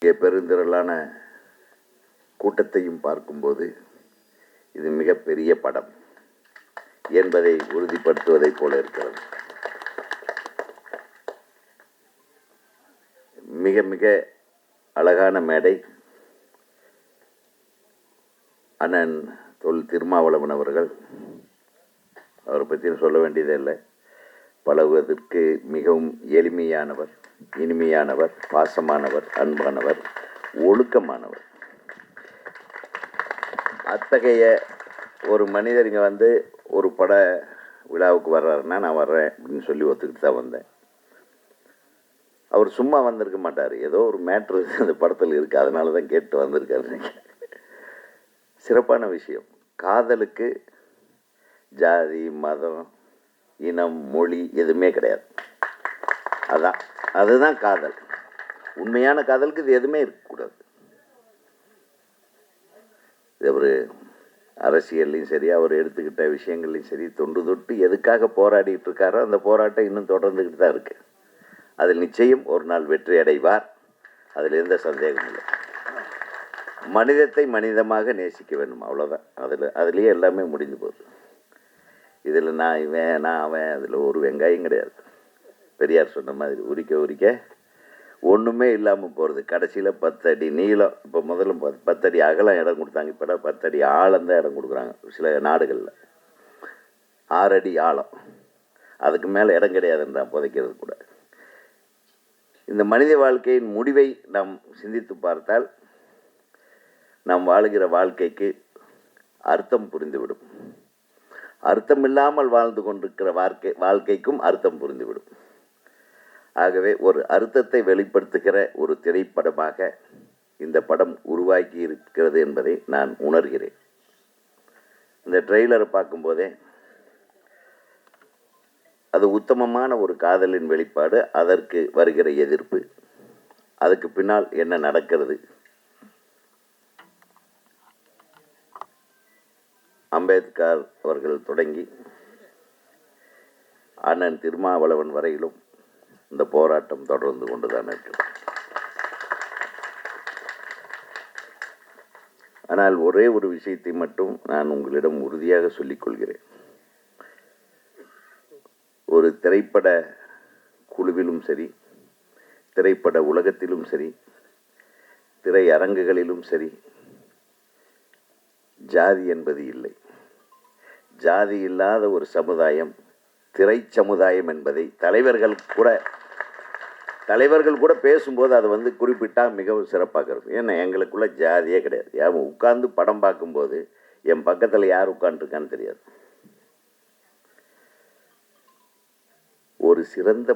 இங்கே பெருந்திரளான கூட்டத்தையும் பார்க்கும்போது இது மிகப்பெரிய படம் என்பதை உறுதிப்படுத்துவதைப் போல இருக்கிறது. மிக மிக அழகான மேடை. அண்ணன் திருமாவளவன் அவர்கள், அவரை பற்றி சொல்ல வேண்டியதே இல்லை. பழகுவதற்கு மிகவும் எளிமையானவர், இனிமையானவர், பாசமானவர், அன்பானவர், ஒழுக்கமானவர். அத்தகைய ஒரு மனிதர் இங்கே ஒரு பட விழாவுக்கு வர்றாருன்னா நான் வர்றேன் அப்படின்னு சொல்லி ஒத்துக்கிட்டு தான் வந்தேன். அவர் சும்மா வந்திருக்க மாட்டார், ஏதோ ஒரு மேட்ரு அந்த படத்தில் இருக்குது, அதனால தான் கேட்டு வந்திருக்காரு. சிறப்பான விஷயம். காதலுக்கு ஜாதி, மதம், இனம், மொழி எதுவுமே கிடையாது. அதுதான் காதல். உண்மையான காதலுக்கு இது எதுவுமே இருக்கக்கூடாது. இது அவர் அரசியல்லையும் சரி, அவர் எடுத்துக்கிட்ட விஷயங்கள்லையும் சரி, தொன்று தொட்டு எதுக்காக போராடிட்டு இருக்காரோ அந்த போராட்டம் இன்னும் தொடர்ந்துக்கிட்டு தான் இருக்குது. அதில் நிச்சயம் ஒரு நாள் வெற்றி அடைவார், அதில் எந்த சந்தேகமும் இல்லை. மனிதத்தை மனிதமாக நேசிக்க வேண்டும், அவ்வளோதான். அதுலேயே எல்லாமே முடிஞ்சு போகுது. இதில் நான் இவன், நான் அவன், அதில் ஒரு வெங்காயம் கிடையாது. பெரியார் சொன்ன மாதிரி உரிக்க ஒன்றுமே இல்லாமல் போகிறது. கடைசியில் 10 அடி நீளம், இப்போ முதல்ல 10 அடி அகலம் இடம் கொடுத்தாங்க, இப்போ 10 அடி ஆழம்தான் இடம் கொடுக்குறாங்க சில நாடுகளில். 6 அடி ஆழம், அதுக்கு மேலே இடம் கிடையாதுன்றான் புதைக்கிறது கூட. இந்த மனித வாழ்க்கையின் முடிவை நாம் சிந்தித்து பார்த்தால் நாம் வாழுகிற வாழ்க்கைக்கு அர்த்தம் புரிந்துவிடும். அர்த்தம் இல்லாமல் வாழ்ந்து கொண்டிருக்கிற வாழ்க்கைக்கும் அர்த்தம் புரிந்துவிடும். ஆகவே ஒரு அர்த்தத்தை வெளிப்படுத்துகிற ஒரு திரைப்படமாக இந்த படம் உருவாக்கி இருக்கிறது என்பதை நான் உணர்கிறேன். இந்த ட்ரெய்லரை பார்க்கும்போதே அது உத்தமமான ஒரு காதலின் வெளிப்பாடு, அதற்கு வருகிற எதிர்ப்பு, அதுக்கு பின்னால் என்ன நடக்கிறது, அம்பேத்கர் அவர்கள் தொடங்கி அண்ணன் திருமாவளவன் வரையிலும் இந்த போராட்டம் தொடர்ந்து கொண்டுதான் இருக்கிறது. ஆனால் ஒரே ஒரு விஷயத்தை மட்டும் நான் உங்களிடம் உறுதியாக சொல்லிக் கொள்கிறேன். ஒரு திரைப்பட குழுவிலும் சரி, திரைப்பட உலகத்திலும் சரி, திரையரங்குகளிலும் சரி, ஜாதி என்பது இல்லை. ஜாதி இல்லாத ஒரு சமுதாயம் திரை சமுதாயம் என்பதை தலைவர்கள் கூட பேசும்போது அதை குறிப்பிட்டால் மிகவும் சிறப்பாக இருக்கும். ஏன்னா எங்களுக்குள்ள ஜாதியே கிடையாது. உட்கார்ந்து படம் பார்க்கும்போது என் பக்கத்தில் யார் உட்காந்துருக்கான்னு தெரியாது. ஒரு சிறந்த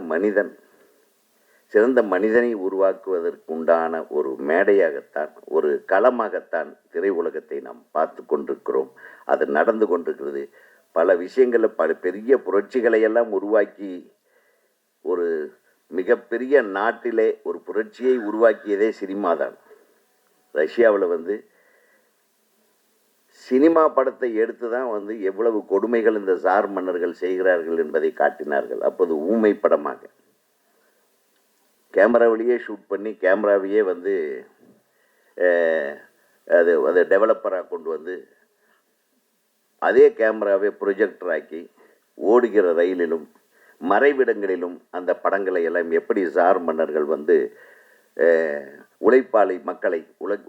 மனிதனை உருவாக்குவதற்குண்டான ஒரு மேடையாகத்தான், ஒரு களமாகத்தான் திரை உலகத்தை நாம் பார்த்து கொண்டிருக்கிறோம். அது நடந்து கொண்டிருக்கிறது. பல விஷயங்களில் பல பெரிய புரட்சிகளை எல்லாம் உருவாக்கி ஒரு மிகப்பெரிய நாட்டிலே ஒரு புரட்சியை உருவாக்கியதே சினிமா தான். ரஷ்யாவில் சினிமா படத்தை எடுத்து தான் எவ்வளவு கொடுமைகள் இந்த சார் மன்னர்கள் செய்கிறார்கள் என்பதை காட்டினார்கள். அப்போது ஊமை படமாக கேமராவிலேயே ஷூட் பண்ணி கேமராவையே அது டெவலப்பராக கொண்டு அதே கேமராவை ப்ரொஜெக்டர் ஆக்கி ஓடுகிற ரயிலிலும் மறைவிடங்களிலும் அந்த படங்களை எல்லாம் எப்படி சார் மன்னர்கள்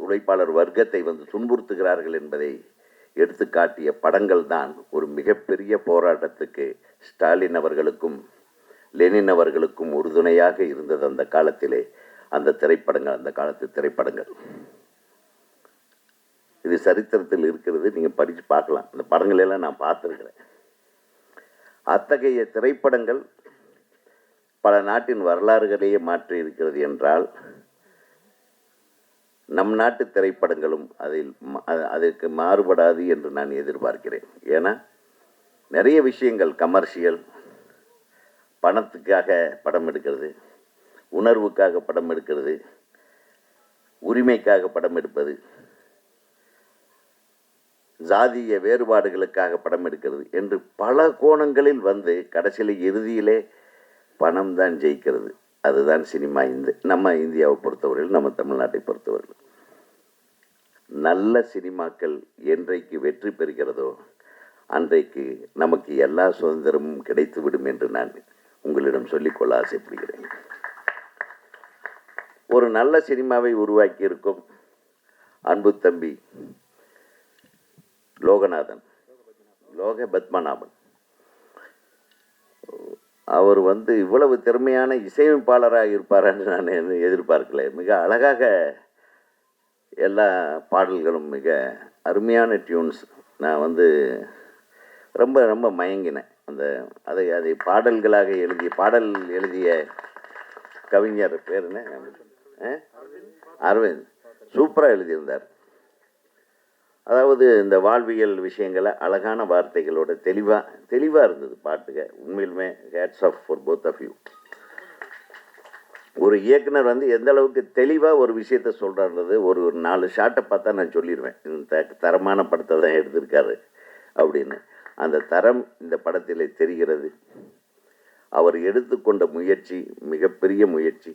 உழைப்பாளர் வர்க்கத்தை துன்புறுத்துகிறார்கள் என்பதை எடுத்து காட்டிய படங்கள் தான் ஒரு மிகப்பெரிய போராட்டத்துக்கு ஸ்டாலின் அவர்களுக்கும் லெனின் அவர்களுக்கும் உறுதுணையாக இருந்தது. அந்த காலத்திலே அந்த காலத்து திரைப்படங்கள் இது சரித்திரத்தில் இருக்கிறது. நீங்கள் படித்து பார்க்கலாம். அந்த படங்களெல்லாம் நான் பார்த்துருக்கிறேன். அத்தகைய திரைப்படங்கள் பல நாட்டின் வரலாறுகளையே மாற்றி இருக்கிறது என்றால் நம் நாட்டு திரைப்படங்களும் அதற்கு மாறுபடாது என்று நான் எதிர்பார்க்கிறேன். ஏன்னா நிறைய விஷயங்கள் கமர்ஷியல், பணத்துக்காக படம் எடுக்கிறது, உணர்வுக்காக படம் எடுக்கிறது, உரிமைக்காக படம் எடுப்பது, ஜாதிய வேறுபாடுகளுக்காக படம் எடுக்கிறது என்று பல கோணங்களில் கடைசியில் இறுதியிலே பணம் தான் ஜெயிக்கிறது. அதுதான் சினிமா. நம்ம இந்தியாவை பொறுத்தவரையில், நம்ம தமிழ்நாட்டை பொறுத்தவரையில் நல்ல சினிமாக்கள் என்றைக்கு வெற்றி பெறுகிறதோ அன்றைக்கு நமக்கு எல்லா சுதந்திரமும் கிடைத்துவிடும் என்று நான் உங்களிடம் சொல்லிக்கொள்ள ஆசைப்படுகிறேன். ஒரு நல்ல சினிமாவை உருவாக்கி இருக்கும் அன்பு தம்பி லோக பத்மநாபன், அவர் இவ்வளவு திறமையான இசையமைப்பாளராக இருப்பாரான்னு நான் எதிர்பார்க்கல. மிக அழகாக எல்லா பாடல்களும், மிக அருமையான டியூன்ஸ். நான் ரொம்ப ரொம்ப மயங்கினேன். அதை பாடல்களாக பாடல் எழுதிய கவிஞர் பேர் என்ன? அரவிந்த். சூப்பராக எழுதியிருந்தார். அதாவது இந்த வாழ்வியல் விஷயங்களை அழகான வார்த்தைகளோட தெளிவாக இருந்தது பாட்டுக. உண்மையிலுமே hats off for both of you. ஒரு இயக்குனர் எந்த அளவுக்கு தெளிவாக ஒரு விஷயத்த சொல்கிறான்றது ஒரு 4 ஷாட்டை பார்த்தா நான் சொல்லிடுவேன், இந்த தரமான படத்தை தான் எடுத்திருக்காரு அப்படின்னு. அந்த தரம் இந்த படத்தில் தெரிகிறது. அவர் எடுத்துக்கொண்ட முயற்சி மிகப்பெரிய முயற்சி.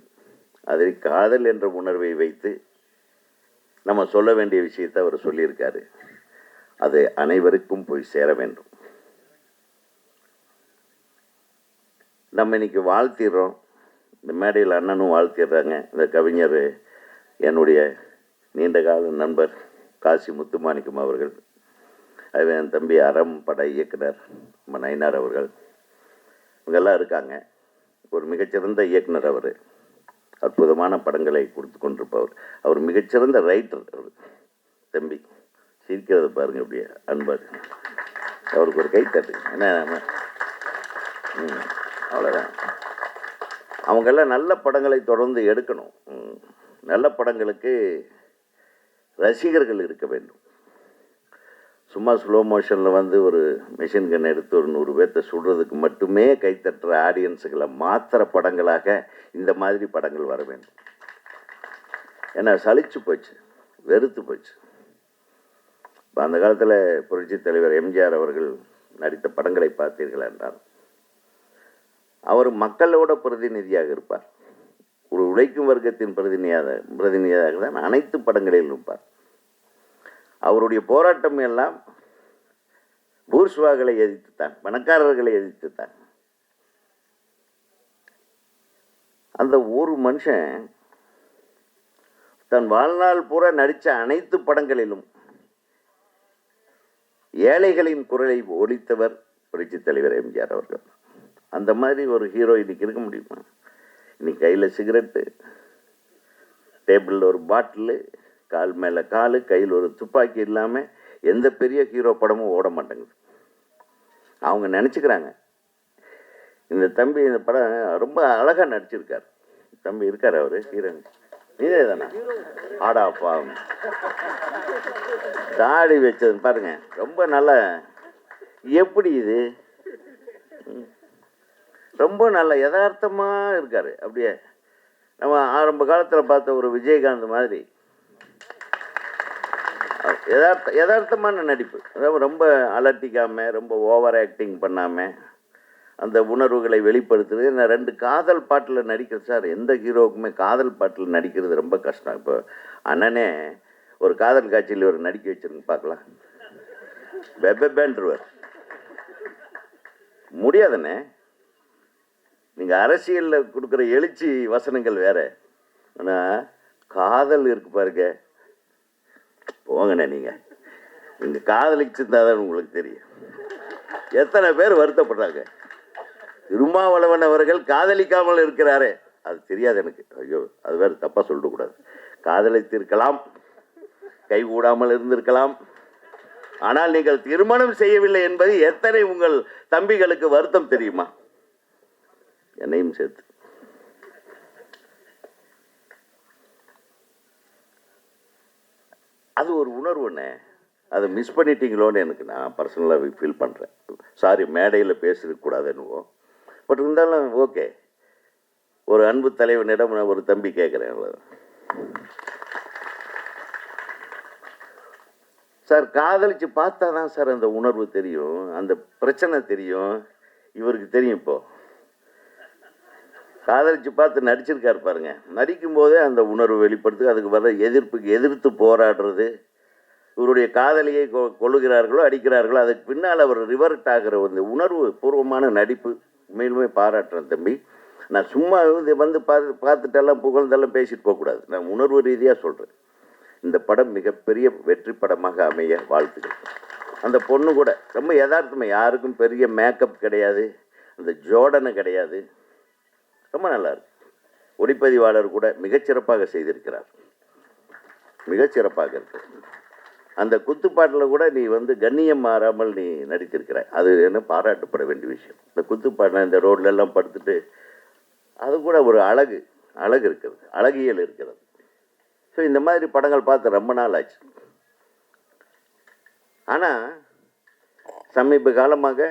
அதை காதல் என்ற உணர்வை வைத்து நம்ம சொல்ல வேண்டிய விஷயத்தை அவர் சொல்லியிருக்காரு. அது அனைவருக்கும் போய் சேர வேண்டும். நம்ம இன்னைக்கு வாழ்த்திடுறோம். இந்த மேடையில் அண்ணனும் வாழ்த்திடுறாங்க. இந்த கவிஞர் என்னுடைய நீண்டகால நண்பர் காசி முத்துமாணிக்கம் அவர்கள், அது என் தம்பி அறம் பட இயக்குனர் நம்ம நயினார் அவர்கள், இவங்கெல்லாம் இருக்காங்க. ஒரு மிகச்சிறந்த இயக்குனர் அவர். அற்புதமான படங்களை கொடுத்து கொண்டிருப்பவர். அவர் மிகச்சிறந்த ரைட்டர். அவர் தம்பி சிரிக்கிறத பாருங்க, அப்படியே அன்பார். அவருக்கு ஒரு கைத்தட்டு. என்ன அவ்வளோதான். அவங்கெல்லாம் நல்ல படங்களை தொடர்ந்து எடுக்கணும். நல்ல படங்களுக்கு ரசிகர்கள் இருக்க வேண்டும். சும்மா ஸ்லோ மோஷனில் ஒரு மிஷின் கன் எடுத்து ஒரு 100 பேர்த்த சுடுறதுக்கு மட்டுமே கைத்தட்டுற ஆடியன்ஸுகளை மாத்திர படங்களாக இந்த மாதிரி படங்கள் வர வேண்டும். ஏன்னா சலிச்சு போச்சு, வெறுத்து போச்சு. இப்போ அந்த காலத்தில் புரட்சி தலைவர் எம்ஜிஆர் அவர்கள் நடித்த படங்களை பார்த்தீர்கள் என்றால், அவர் மக்களோட பிரதிநிதியாக இருப்பார். ஒரு உழைக்கும் வர்க்கத்தின் பிரதிநிதியாக தான் அனைத்து படங்களிலும் இருப்பார். அவருடைய போராட்டம் எல்லாம் பூர்ஷ்வாக்களை எதிர்த்துத்தான், பணக்காரர்களை எதிர்த்துத்தான். அந்த ஒரு மனுஷன் தன் வாழ்நாள் பூரா நடித்த அனைத்து படங்களிலும் ஏழைகளின் குரலை ஒலித்தவர் புரட்சி தலைவர் எம்ஜிஆர் அவர்கள். அந்த மாதிரி ஒரு ஹீரோ இன்னைக்கு இருக்க முடியுமா? இன்னைக்கு கையில் சிகரெட்டு, டேபிளில் ஒரு பாட்டிலு, கால் மேலே கால், கையில் ஒரு துப்பாக்கி இல்லாமல் எந்த பெரிய ஹீரோ படமும் ஓட மாட்டேங்குது. அவங்க நினச்சிக்கிறாங்க. இந்த தம்பி இந்த படம் ரொம்ப அழகாக நடிச்சிருக்கார். தம்பி இருக்கார், அவர் ஹீரோயின். இதே தானே ஆடாப்பா தாடி வச்சது பாருங்க, ரொம்ப நல்ல. எப்படி இது ரொம்ப நல்ல யதார்த்தமாக இருக்கார். அப்படியே நம்ம ஆரம்ப காலத்தில் பார்த்த ஒரு விஜயகாந்த் மாதிரி யதார்த்தமான நடிப்பு. அதாவது ரொம்ப அலட்டிக்காமல், ரொம்ப ஓவர் ஆக்டிங் பண்ணாமல் அந்த உணர்வுகளை வெளிப்படுத்துறது. நான் 2 காதல் பாட்டில் நடிக்கிறது சார். எந்த ஹீரோவுக்குமே காதல் பாட்டில் நடிக்கிறது ரொம்ப கஷ்டம். இப்போ அண்ணனே ஒரு காதல் காட்சியில் ஒரு நடிக்க வச்சிருங்க பார்க்கலாம், வெப்பேன்றுவர். முடியாதுண்ணே. நீங்கள் அரசியலில் கொடுக்குற எழுச்சி வசனங்கள் வேற. ஆனால் காதல் இருக்கு பாருங்க, போங்கண்ணே. நீங்கள் காதலிச்சிருந்தாதான் உங்களுக்கு தெரியும். எத்தனை பேர் வருத்தப்படுறாங்க. திருமாவளவன் அவர்கள் காதலிக்காமல் இருக்கிறாரே, அது தெரியாது எனக்கு. ஐயோ, அது வேறு தப்பாக சொல்லக்கூடாது. காதலித்திருக்கலாம், கைகூடாமல் இருந்திருக்கலாம். ஆனால் நீங்கள் திருமணம் செய்யவில்லை என்பது எத்தனை உங்கள் தம்பிகளுக்கு வருத்தம் தெரியுமா? என்னையும் சேர்த்து. அது ஒரு உணர்வுண்ணே. அதை மிஸ் பண்ணிட்டீங்களோன்னு எனக்கு நான் பர்சனலாக ஃபீல் பண்ணுறேன். சாரி, மேடையில் பேசிருக்கக்கூடாதுன்னுவோம். பட் இருந்தாலும் ஓகே. ஒரு அன்பு தலைவனிடம் நான் ஒரு தம்பி கேட்குறேன், சார் காதலிச்சு பார்த்தா தான் சார் அந்த உணர்வு தெரியும், அந்த பிரச்சனை தெரியும். இவருக்கு தெரியும். இப்போ காதலிச்சு பார்த்து நடிச்சிருக்காரு பாருங்க. நடிக்கும் போதே அந்த உணர்வு வெளிப்படுத்து, அதுக்கு வர எதிர்த்து போராடுறது, இவருடைய காதலியை கொள்ளுகிறார்களோ அடிக்கிறார்களோ அதுக்கு பின்னால் அவர் ரிவர்ட் ஆகிற ஒரு உணர்வு பூர்வமான நடிப்பு உண்மையிலுமே பாராட்டுறேன் தம்பி. நான் சும்மா வந்து பார்த்துட்டெல்லாம் புகழ்ந்தெல்லாம் பேசிட்டு போகக்கூடாது. நான் உணர்வு ரீதியாக சொல்கிறேன். இந்த படம் மிகப்பெரிய வெற்றி படமாக அமைய வாழ்த்துக்கள். அந்த பொண்ணு கூட ரொம்ப யதார்த்தமாக, யாருக்கும் பெரிய மேக்கப் கிடையாது, அந்த ஜோடனை கிடையாது, ரொம்ப நல்லா இருக்கு. ஒளிப்பதிவாளர் கூட மிகச்சிறப்பாக செய்திருக்கிறார், மிகச்சிறப்பாக இருக்கு. அந்த குத்துப்பாட்டில் கூட நீ வந்து கண்ணியம் மாறாமல் நீ நடித்திருக்கிறாய், அது என்ன பாராட்டப்பட வேண்டிய விஷயம். இந்த குத்துப்பாட்டில் இந்த ரோட்ல எல்லாம் படுத்துட்டு அது கூட ஒரு அழகு இருக்கிறது, அழகியல் இருக்கிறது. ஸோ இந்த மாதிரி படங்கள் பார்த்து ரொம்ப நாள் ஆச்சு. ஆனால் சமீப காலமாக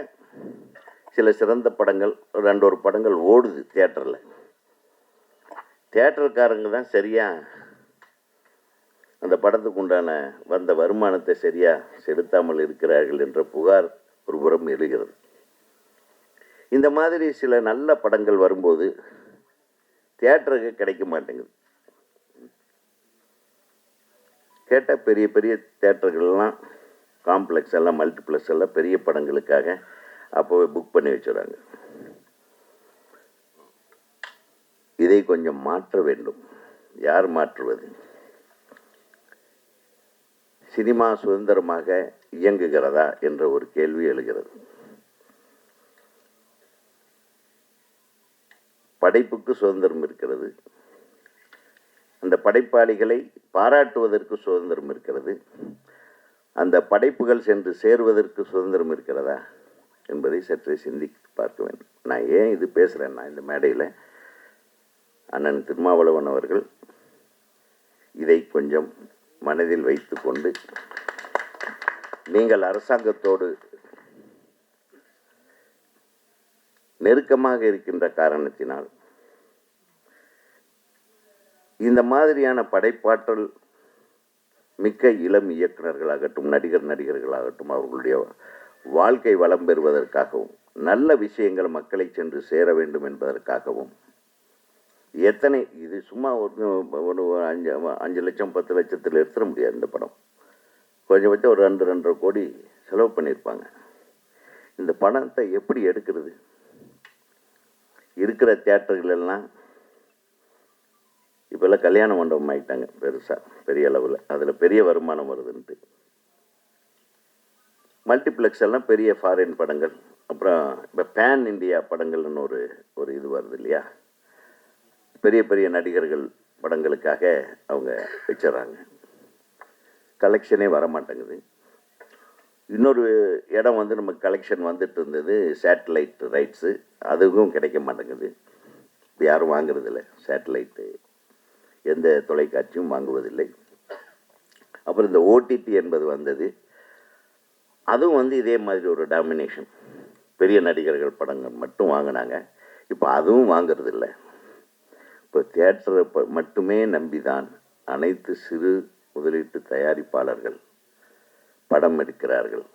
சில சிறந்த படங்கள், ஒரு படங்கள் ஓடுது தியேட்டரில். தியேட்டருக்காரங்க தான் சரியாக அந்த படத்துக்கு உண்டான வந்த வருமானத்தை சரியாக செலுத்தாமல் இருக்கிறார்கள் என்ற புகார் ஒருபுறம் எழுகிறது. இந்த மாதிரி சில நல்ல படங்கள் வரும்போது தியேட்டருக்கு கிடைக்க மாட்டேங்குது. கேட்டால் பெரிய பெரிய தியேட்டர்கள்லாம், காம்ப்ளெக்ஸ் எல்லாம், மல்டிப்ளெக்ஸ் எல்லாம் பெரிய படங்களுக்காக அப்போவே புக் பண்ணி வச்சுறாங்க. இதை கொஞ்சம் மாற்ற வேண்டும். யார் மாற்றுவது? சினிமா சுதந்திரமாக இயங்குகிறதா என்ற ஒரு கேள்வி எழுகிறது. படைப்புக்கு சுதந்திரம் இருக்கிறது, அந்த படைப்பாளிகளை பாராட்டுவதற்கு சுதந்திரம் இருக்கிறது, அந்த படைப்புகள் சென்று சேருவதற்கு சுதந்திரம் இருக்கிறதா என்பதை சற்றே சிந்தித்து பார்க்க வேண்டும். நான் ஏன் இது பேசுகிறேன்னா, இந்த மேடையில் அண்ணன் திருமாவளவன் அவர்கள் இதை கொஞ்சம் மனதில் வைத்து கொண்டு, நீங்கள் அரசாங்கத்தோடு நெருக்கமாக இருக்கின்ற காரணத்தினால் இந்த மாதிரியான படைப்பாற்றல் மிக்க இளம் இயக்குநர்களாகட்டும், நடிகர்களாகட்டும், அவர்களுடைய வாழ்க்கை வளம் பெறுவதற்காகவும், நல்ல விஷயங்கள் மக்களை சென்று சேர வேண்டும் என்பதற்காகவும், எத்தனை இது சும்மா ஒரு 5 லட்சம் 10 லட்சத்தில் எடுத்துட முடியாது. இந்த படம் கொஞ்சம் ஒரு 2-2.5 கோடி செலவு பண்ணியிருப்பாங்க. இந்த பணத்தை எப்படி எடுக்கிறது? இருக்கிற தியேட்டர்கள் எல்லாம் இப்போல்லாம் கல்யாண மண்டபம் ஆகிட்டாங்க பெருசாக, பெரிய அளவில். அதில் பெரிய வருமானம் வருதுன்ட்டு மல்டிப்ளெக்ஸ் எல்லாம் பெரிய ஃபாரின் படங்கள், அப்புறம் இப்போ பேன் இண்டியா படங்கள்னு ஒரு இது வருது இல்லையா, பெரிய பெரிய நடிகர்கள் படங்களுக்காக அவங்க வச்சிடறாங்க. கலெக்ஷனே வரமாட்டேங்குது. இன்னொரு இடம் வந்து நமக்கு கலெக்ஷன் வந்துட்டு இருந்தது, சேட்டலைட் ரைட்ஸு, அதுவும் கிடைக்க மாட்டேங்குது. யாரும் வாங்குறதில்லை, சேட்டலைட்டு எந்த தொலைக்காட்சியும் வாங்குவதில்லை. அப்புறம் இந்த ஓடிடி என்பது வந்தது, அதுவும் வந்து இதே மாதிரி ஒரு டாமினேஷன், பெரிய நடிகர்கள் படங்கள் மட்டும் வாங்கினாங்க. இப்போ அதுவும் வாங்கிறதில்லை. இப்போ தியேட்டரை மட்டுமே நம்பிதான் அனைத்து சிறு முதலீட்டு தயாரிப்பாளர்கள் படம் எடுக்கிறார்கள்.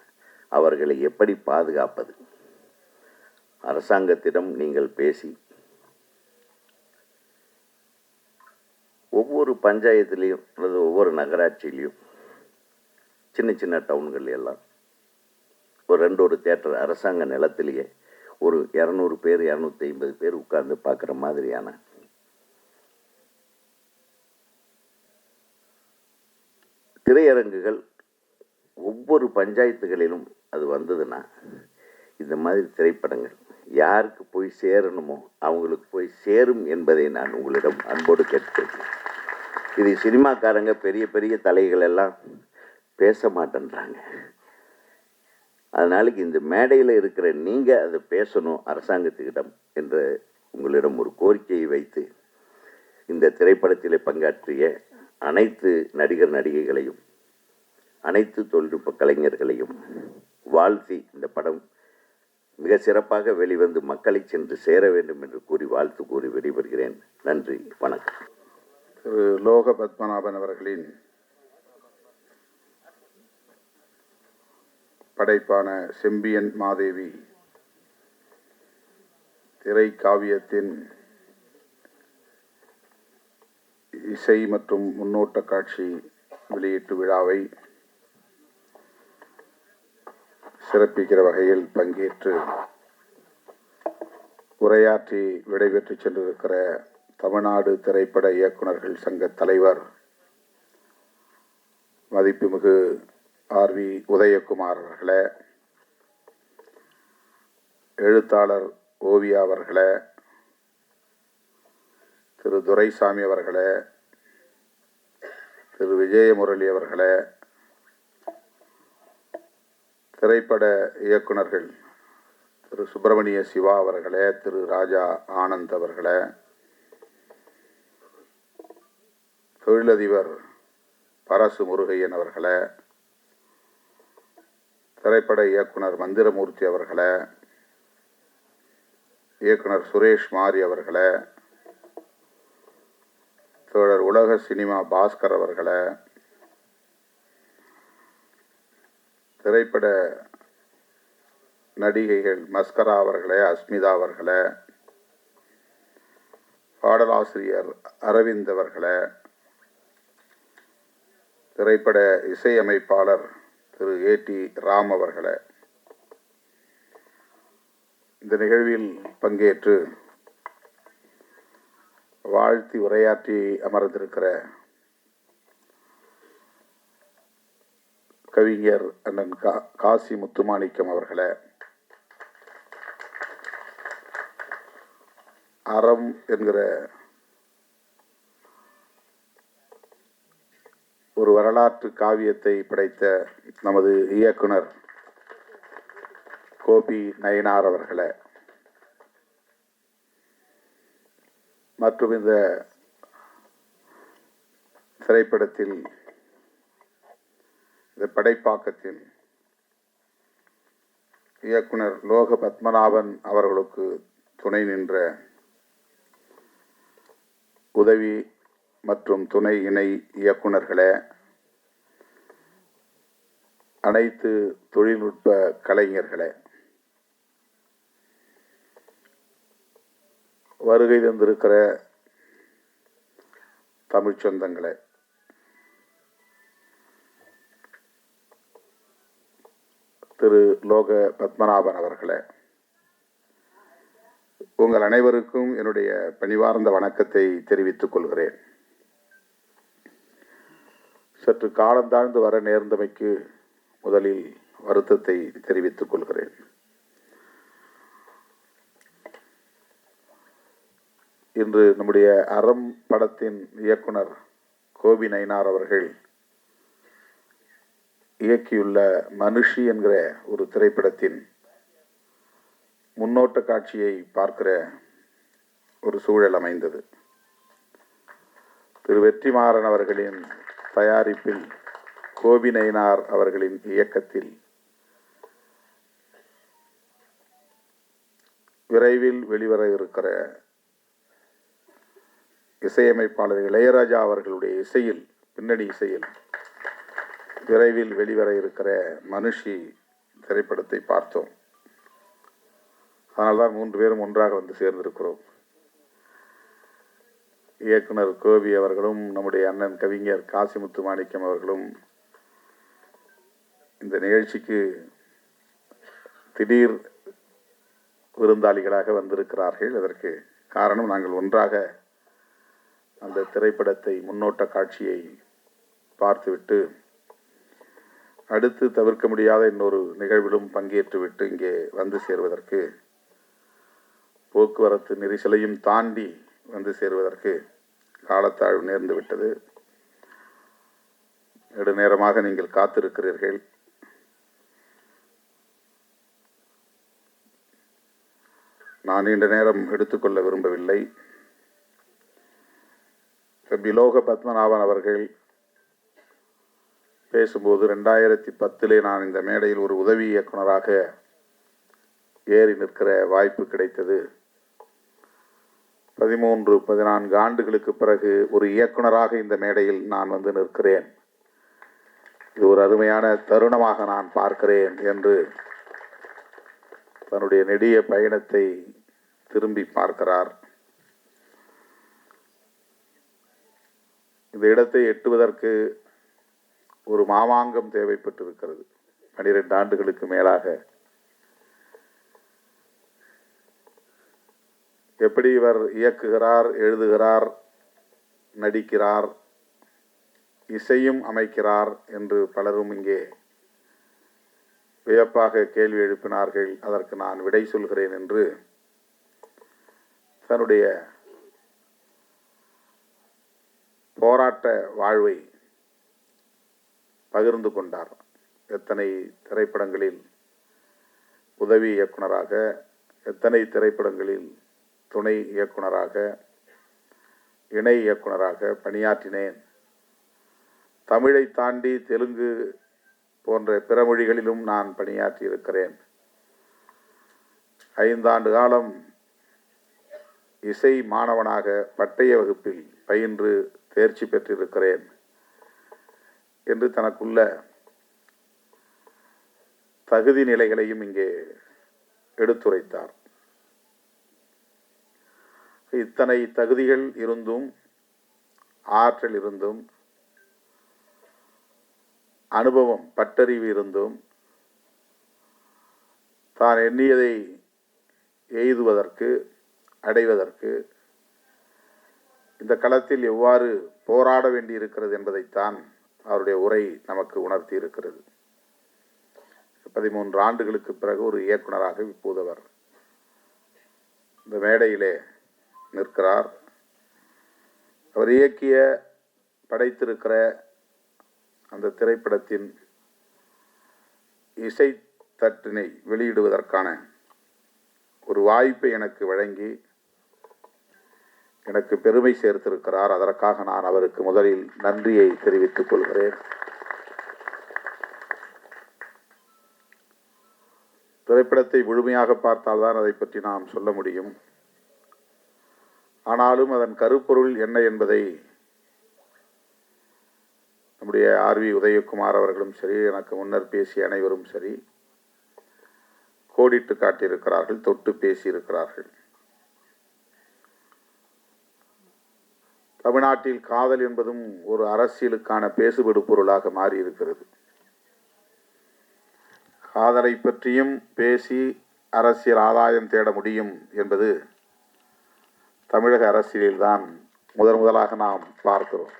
அவர்களை எப்படி பாதுகாப்பது? அரசாங்கத்திடம் நீங்கள் பேசி, ஒவ்வொரு பஞ்சாயத்துலேயும் அல்லது ஒவ்வொரு நகராட்சியிலையும், சின்ன சின்ன டவுன்கள் எல்லாம் ஒரு 2 தியேட்டர் அரசாங்க நிலத்திலேயே ஒரு 200 பேர் 250 பேர் உட்கார்ந்து பார்க்குற மாதிரியான திரையரங்குகள் ஒவ்வொரு பஞ்சாயத்துகளிலும் அது வந்ததுன்னா, இந்த மாதிரி திரைப்படங்கள் யாருக்கு போய் சேரணுமோ அவங்களுக்கு போய் சேரும் என்பதை நான் உங்களிடம் அன்போடு கேட்கிறேன். இது சினிமாக்காரங்க பெரிய பெரிய தலைகள் எல்லாம் பேச மாட்டேன்றாங்க. அதனால இந்த மேடையில் இருக்கிற நீங்கள் அதை பேசணும் அரசாங்கத்துக்கிடம் என்ற உங்களிடம் ஒரு கோரிக்கையை வைத்து, இந்த திரைப்படத்தில் பங்காற்றிய அனைத்து நடிகர் நடிகைகளையும், அனைத்து தொழில்நுட்ப கலைஞர்களையும் வாழ்த்தி, இந்த படம் மிக சிறப்பாக வெளிவந்து மக்களை சென்று சேர வேண்டும் என்று கூறி வாழ்த்து கூறி விடைபெறுகிறேன். நன்றி, வணக்கம். திரு லோக பத்மநாபன் அவர்களின் படைப்பான செம்பியன் மாதேவி திரை காவியத்தின் இசை மற்றும் முன்னோட்ட காட்சி வெளியீட்டு விழாவை சிறப்பிக்கிற வகையில் பங்கேற்று உரையாற்றி விடைபெற்று சென்றிருக்கிற தமிழ்நாடு திரைப்பட இயக்குநர்கள் சங்க தலைவர் மதிப்புமிகு ஆர்.வி. உதயகுமார் அவர்களே, எழுத்தாளர் ஓவியா அவர்களே, திரு துரைசாமி அவர்களே, திரு விஜயமுரளி அவர்களே, திரைப்பட இயக்குநர்கள் திரு சுப்பிரமணிய சிவா அவர்களே, திரு ராஜா ஆனந்த் அவர்களே, தொழிலதிபர் பரசு முருகையன் அவர்களே, திரைப்பட இயக்குனர் மந்திரமூர்த்தி அவர்களே, இயக்குனர் சுரேஷ் மாரி அவர்களே, தோழர் உலக சினிமா பாஸ்கர் அவர்களே, திரைப்பட நடிகைகள் மஸ்கரா அவர்களே, அஸ்மிதா அவர்களே, பாடலாசிரியர் அரவிந்த் அவர்களே, திரைப்பட இசையமைப்பாளர் திரு ஏ.டி. ராம் அவர்களே, இந்த நிகழ்வில் பங்கேற்று வாழ்த்தி உரையாற்றி அமர்ந்திருக்கிற கவிஞர் அண்ணன் காசி முத்துமாணிக்கம் அவர்களே, அறம் என்கிற ஒரு வரலாற்று காவியத்தை படைத்த நமது இயக்குனர் கோபி நயினார் அவர்களே, மற்றும் இந்த திரைப்படத்தில் இந்த படைப்பாக்கத்தில் இயக்குனர் லோக பத்மநாபன் அவர்களுக்கு துணை நின்ற உதவி மற்றும் துணை இணை இயக்குனர்களே, அனைத்து தொழில்நுட்ப கலைஞர்களே, வருகை தந்திருக்கிற தமிழ்ச் சொந்தங்களே, திரு லோக பத்மநாபன் அவர்களே, உங்கள் அனைவருக்கும் என்னுடைய பணிவார்ந்த வணக்கத்தை தெரிவித்துக் கொள்கிறேன். சற்று காலந்தாழ்ந்து வர நேர்ந்தமைக்கு முதலில் வருத்தத்தை தெரிவித்துக் கொள்கிறேன். இன்று நம்முடைய அறம் படத்தின் இயக்குனர் கோபி நயினார் அவர்கள் இயக்கியுள்ள மனுஷி என்கிற ஒரு திரைப்படத்தின் முன்னோட்ட காட்சியை பார்க்கிற ஒரு சூழல் அமைந்தது. திரு வெற்றிமாறன் அவர்களின் தயாரிப்பில் கோபி நயினார் அவர்களின் இயக்கத்தில் விரைவில் வெளிவர இருக்கிற இசையமைப்பாளர் இளையராஜா அவர்களுடைய இசையில், பின்னணி இசையில் விரைவில் வெளிவர இருக்கிற மனுஷி திரைப்படத்தை பார்த்தோம். அதனால்தான் 3 பேரும் ஒன்றாக வந்து சேர்ந்திருக்கிறோம். இயக்குனர் கோபி அவர்களும் நம்முடைய அண்ணன் கவிஞர் காசி முத்துமாணிக்கம் அவர்களும் இந்த நிகழ்ச்சிக்கு திடீர் விருந்தாளிகளாக வந்திருக்கிறார்கள். அதற்கு காரணம், நாங்கள் ஒன்றாக அந்த திரைப்படத்தை முன்னோட்ட காட்சியை பார்த்துவிட்டு அடுத்து தவிர்க்க முடியாத இன்னொரு நிகழ்விலும் பங்கேற்றுவிட்டு இங்கே வந்து சேர்வதற்கு, போக்குவரத்து நெரிசலையும் தாண்டி வந்து சேருவதற்கு காலத்தாழ்வு நேர்ந்து விட்டது. நெடுநேரமாக நீங்கள் காத்திருக்கிறீர்கள். நான் நீண்ட நேரம் எடுத்துக்கொள்ள விரும்பவில்லை. லோக பத்மநாபன் அவர்கள் பேசும்போது 2010 நான் இந்த மேடையில் ஒரு உதவி இயக்குனராக ஏறி நிற்கிற வாய்ப்பு கிடைத்தது. 13-14 ஆண்டுகளுக்கு பிறகு ஒரு இயக்குனராக இந்த மேடையில் நான் வந்து நிற்கிறேன். இது ஒரு அருமையான தருணமாக நான் பார்க்கிறேன் என்று தன்னுடைய நெடிய பயணத்தை திரும்பி பார்க்கிறார். இந்த இடத்தை எட்டுவதற்கு ஒரு மாமாங்கம் தேவைப்பட்டிருக்கிறது. 12 ஆண்டுகளுக்கு மேலாக எப்படி இவர் இயக்குகிறார், எழுதுகிறார், நடிக்கிறார், இசையும் அமைக்கிறார் என்று பலரும் இங்கே வியப்பாக கேள்வி எழுப்பினார்கள். அதற்கு நான் விடை சொல்கிறேன் என்று தன்னுடைய போராட்ட வாழ்வை பகிர்ந்து கொண்டார். எத்தனை திரைப்படங்களில் உதவி இயக்குனராக, எத்தனை திரைப்படங்களில் துணை இயக்குனராக, இணை இயக்குனராக பணியாற்றினேன். தமிழை தாண்டி தெலுங்கு போன்ற பிற மொழிகளிலும் நான் பணியாற்றி இருக்கிறேன். 5 ஆண்டு காலம் இசை மாணவனாக பட்டய வகுப்பில் பயின்று தேர்ச்சி பெற்றிருக்கிறேன் என்று தனக்குள்ள தகுதி நிலைகளையும் இங்கே எடுத்துரைத்தார். இத்தனை தகுதிகள் இருந்தும், ஆற்றல் இருந்தும், அனுபவம் பட்டறிவு இருந்தும், தான் எண்ணியதை எய்துவதற்கு, அடைவதற்கு இந்த களத்தில் எவ்வாறு போராட வேண்டியிருக்கிறது என்பதைத்தான் அவருடைய உரை நமக்கு உணர்த்தி இருக்கிறது. 13 ஆண்டுகளுக்கு பிறகு ஒரு இயக்குனராக இப்போது அவர் இந்த மேடையிலே நிற்கிறார். அவர் இயக்கிய, படைத்திருக்கிற அந்த திரைப்படத்தின் இசை தட்டினை வெளியிடுவதற்கான ஒரு வாய்ப்பை எனக்கு வழங்கி எனக்கு பெருமை சேர்த்திருக்கிறார். அதற்காக நான் அவருக்கு முதலில் நன்றியை தெரிவித்துக் கொள்கிறேன். திரைப்படத்தை முழுமையாக பார்த்தால்தான் அதை பற்றி நாம் சொல்ல முடியும். ஆனாலும் அதன் கருப்பொருள் என்ன என்பதை நம்முடைய ஆர்வி உதயகுமார் அவர்களும் சரி, எனக்கு முன்னர் பேசிய அனைவரும் சரி கோடிட்டு காட்டியிருக்கிறார்கள், தொட்டு பேசியிருக்கிறார்கள். தமிழ்நாட்டில் காதல் என்பதும் ஒரு அரசியலுக்கான பேசுபடு பொருளாக மாறியிருக்கிறது. காதலை பற்றியும் பேசி அரசியல் ஆதாயம் தேட முடியும் என்பது தமிழக அரசியலில்தான் முதலாக நாம் பார்க்கிறோம்.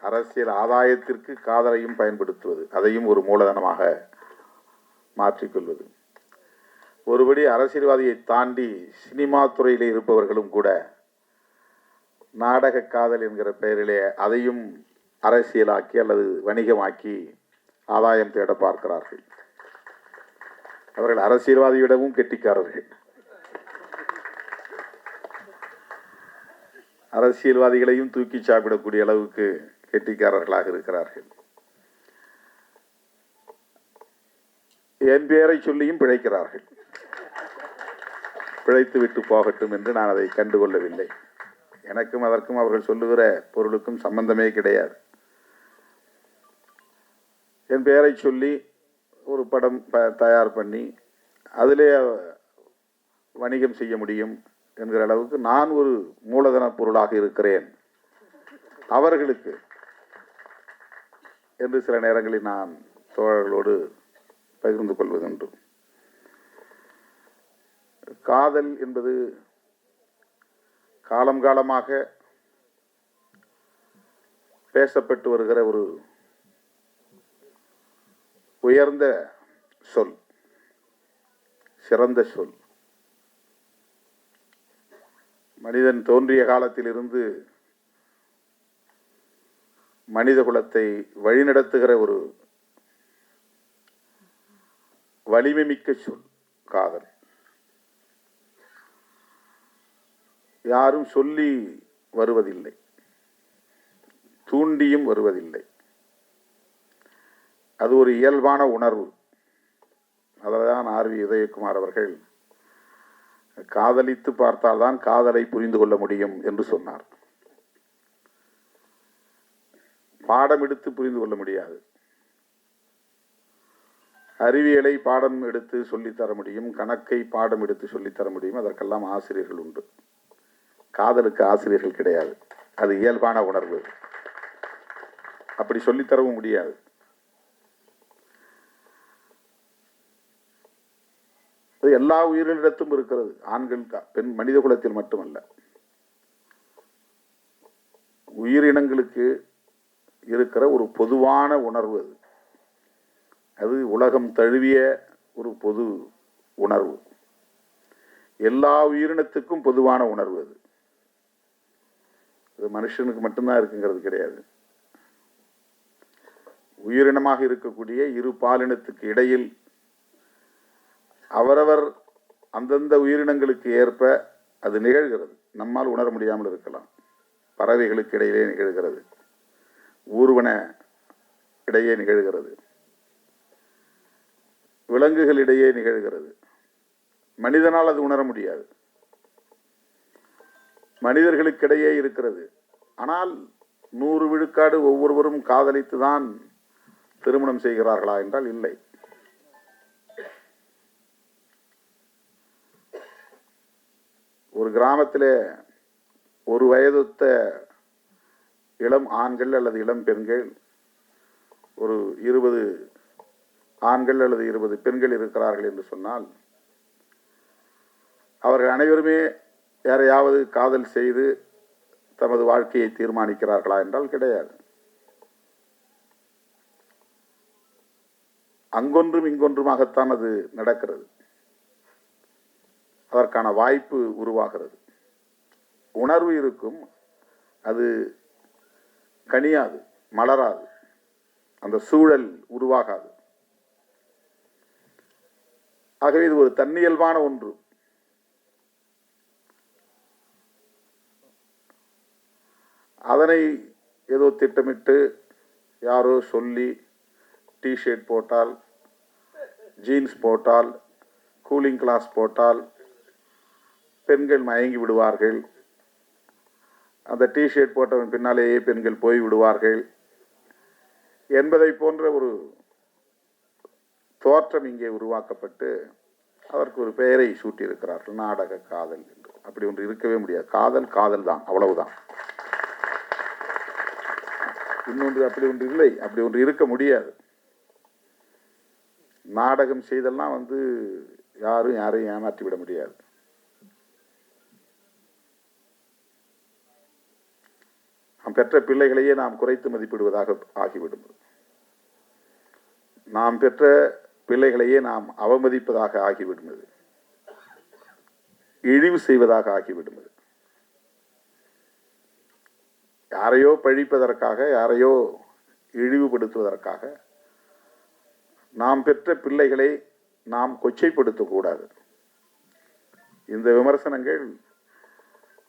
அரசியல் ஆதாயத்திற்கு காதலையும் பயன்படுத்துவது, அதையும் ஒரு மூலதனமாக மாற்றிக்கொள்வது. ஒருபடி அரசியல்வாதியை தாண்டி சினிமா துறையில் இருப்பவர்களும் கூட நாடக காதல் என்கிற பெயரிலே அதையும் அரசியலாக்கி அல்லது வணிகமாக்கி ஆதாயம் தேட பார்க்கிறார்கள். அவர்கள் அரசியல்வாதியிடமும் கெட்டிக்காரர்கள். அரசியல்வாதிகளையும் தூக்கி சாப்பிடக்கூடிய அளவுக்கு கெட்டிக்காரர்களாக இருக்கிறார்கள். என் பெயரை சொல்லியும் பிழைக்கிறார்கள். பிழைத்து விட்டு போகட்டும் என்று நான் அதை கண்டுகொள்ளவில்லை. எனக்கும் அதற்கும் அவர்கள் சொல்லுகிற பொருளுக்கும் சம்பந்தமே கிடையாது. என் பெயரை சொல்லி ஒரு படம் தயார் பண்ணி அதிலே வணிகம் செய்ய முடியும் என்கிற அளவுக்கு நான் ஒரு மூலதன பொருளாக இருக்கிறேன் அவர்களுக்கு என்று சில நேரங்களில் நான் தோழர்களோடு பகிர்ந்து கொள்வதுண்டு. காதல் என்பது காலம் காலமாக பேசப்பட்டு வருகிற ஒரு உயர்ந்த சொல், சிறந்த சொல். மனிதன் தோன்றிய காலத்திலிருந்து மனித குலத்தை வழிநடத்துகிற ஒரு வலிமை மிக்க சொல் காதல். யாரும் சொல்லி வருவதில்லை, தூண்டியும் வருவதில்லை. அது ஒரு இயல்பான உணர்வு. அதான் ஆர்வி உதயகுமார் அவர்கள் காதலித்து பார்த்தால்தான் காதலை புரிந்து கொள்ள முடியும் என்று சொன்னார். பாடம் எடுத்து புரிந்து கொள்ள முடியாது. அறிவியலை பாடம் எடுத்து சொல்லித்தர முடியும், கணக்கை பாடம் எடுத்து சொல்லித்தர முடியும். அதற்கெல்லாம் ஆசிரியர்கள் உண்டு. காதலுக்கு ஆசிரியர்கள் கிடையாது. அது இயல்பான உணர்வு. அப்படி சொல்லித்தரவும் முடியாது. அது எல்லா உயிரினத்திலும் இருக்கிறது. ஆண்கள் பெண் மனித குலத்தில் மட்டுமல்ல, உயிரினங்களுக்கு இருக்கிற ஒரு பொதுவான உணர்வு அது. அது உலகம் தழுவிய ஒரு பொது உணர்வு. எல்லா உயிரினத்துக்கும் பொதுவான உணர்வு அது. அது மனுஷனுக்கு மட்டும்தான் இருக்குங்கிறது கிடையாது. உயிரினமாக இருக்கக்கூடிய இரு பாலினத்துக்கு இடையில் அவரவர் அந்தந்த உயிரினங்களுக்கு ஏற்ப அது நிகழ்கிறது. நம்மால் உணர முடியாமல் இருக்கலாம். பறவைகளுக்கு இடையிலே நிகழ்கிறது, ஊர்வன இடையே நிகழ்கிறது, விலங்குகளிடையே நிகழ்கிறது. மனிதனால் அது உணர முடியாது. மனிதர்களுக்கிடையே இருக்கிறது. ஆனால் 100 விழுக்காடு ஒவ்வொருவரும் காதலித்துதான் திருமணம் செய்கிறார்களா என்றால் இல்லை. ஒரு கிராமத்திலே ஒரு வயதொத்த இளம் ஆண்கள் அல்லது இளம் பெண்கள், ஒரு 20 ஆண்கள் அல்லது 20 பெண்கள் இருக்கிறார்கள் என்று சொன்னால், அவர்கள் அனைவருமே யாரையாவது காதல் செய்து தமது வாழ்க்கையை தீர்மானிக்கிறார்களா என்றால் கிடையாது. அங்கொன்றும் இங்கொன்றுமாகத்தான் அது நடக்கிறது. அதற்கான வாய்ப்பு உருவாகிறது. உணர்வு இருக்கும், அது கனியாது, மலராது, அந்த சூழல் உருவாகாது. ஆகவே இது ஒரு தன்னியல்பான ஒன்று. அதனை ஏதோ திட்டமிட்டு யாரோ சொல்லி டிஷர்ட் போட்டால், ஜீன்ஸ் போட்டால், கூலிங் கிளாஸ் போட்டால் பெண்கள் மயங்கி விடுவார்கள், அந்த டிஷர்ட் போட்டவன் பின்னாலேயே பெண்கள் போய் விடுவார்கள் என்பதை போன்ற ஒரு தோற்றம் இங்கே உருவாக்கப்பட்டு அதற்கு ஒரு பெயரை சூட்டியிருக்கிறார்கள், நாடக காதல் என்று. அப்படி ஒன்று இருக்கவே முடியாது. காதல் காதல் தான், அவ்வளவுதான். இன்னொன்று அப்படி ஒன்று இல்லை, அப்படி ஒன்று இருக்க முடியாது. நாடகம் செய்தெல்லாம் யாரும் யாரையும் ஏமாற்றி விட முடியாது. நாம் பெற்ற பிள்ளைகளையே நாம் குறைத்து மதிப்பிடுவதாக ஆகிவிடும். நாம் பெற்ற பிள்ளைகளையே நாம் அவமதிப்பதாக ஆகிவிடுவது, இழிவு செய்வதாக ஆகிவிடுவது. யாரையோ பழிப்பதற்காக, யாரையோ இழிவுபடுத்துவதற்காக நாம் பெற்ற பிள்ளைகளை நாம் கொச்சைப்படுத்தக்கூடாது. இந்த விமர்சனங்கள்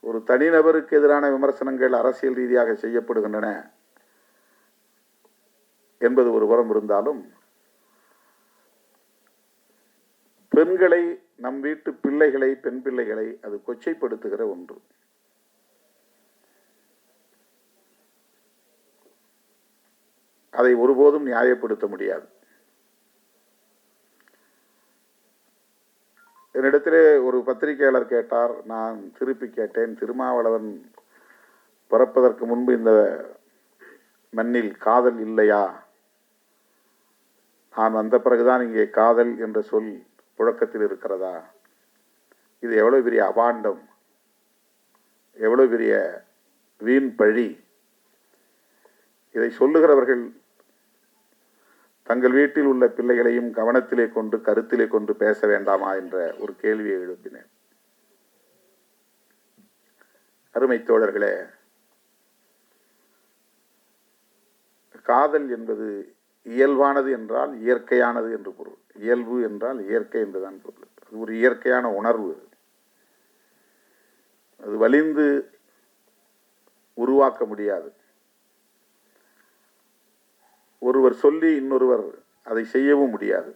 ஒரு தனிநபருக்கு எதிரான விமர்சனங்கள் அரசியல் ரீதியாக செய்யப்படுகின்றன என்பது ஒரு புறம் இருந்தாலும், பெண்களை, நம் வீட்டு பிள்ளைகளை, பெண் பிள்ளைகளை அது கொச்சைப்படுத்துகிற ஒன்று. அதை ஒருபோதும் நியாயப்படுத்த முடியாது. என்னிடத்திலே ஒரு பத்திரிகையாளர் கேட்டார், நான் திருப்பி கேட்டேன், திருமாவளவன் பிறப்பதற்கு முன்பு இந்த மண்ணில் காதல் இல்லையா? நான் வந்த பிறகுதான் இங்கே காதல் என்ற சொல் புழக்கத்தில் இருக்கிறதா? இது எவ்வளவு பெரிய அபாண்டம், எவ்வளவு பெரிய வீண் பழி. இதை சொல்லுகிறவர்கள் தங்கள் வீட்டில் உள்ள பிள்ளைகளையும் கவனத்திலே கொண்டு, கருத்திலே கொண்டு பேச வேண்டாமா என்ற ஒரு கேள்வியை எழுப்பினேன். அருமை தோழர்களே, காதல் என்பது இயல்பானது என்றால் இயற்கையானது என்று பொருள். இயல்பு என்றால் இயற்கை என்றுதான் பொருள். அது ஒரு இயற்கையான உணர்வு. அது வலிந்து உருவாக்க முடியாது. ஒருவர் சொல்லி இன்னொருவர் அதை செய்யவும் முடியாது.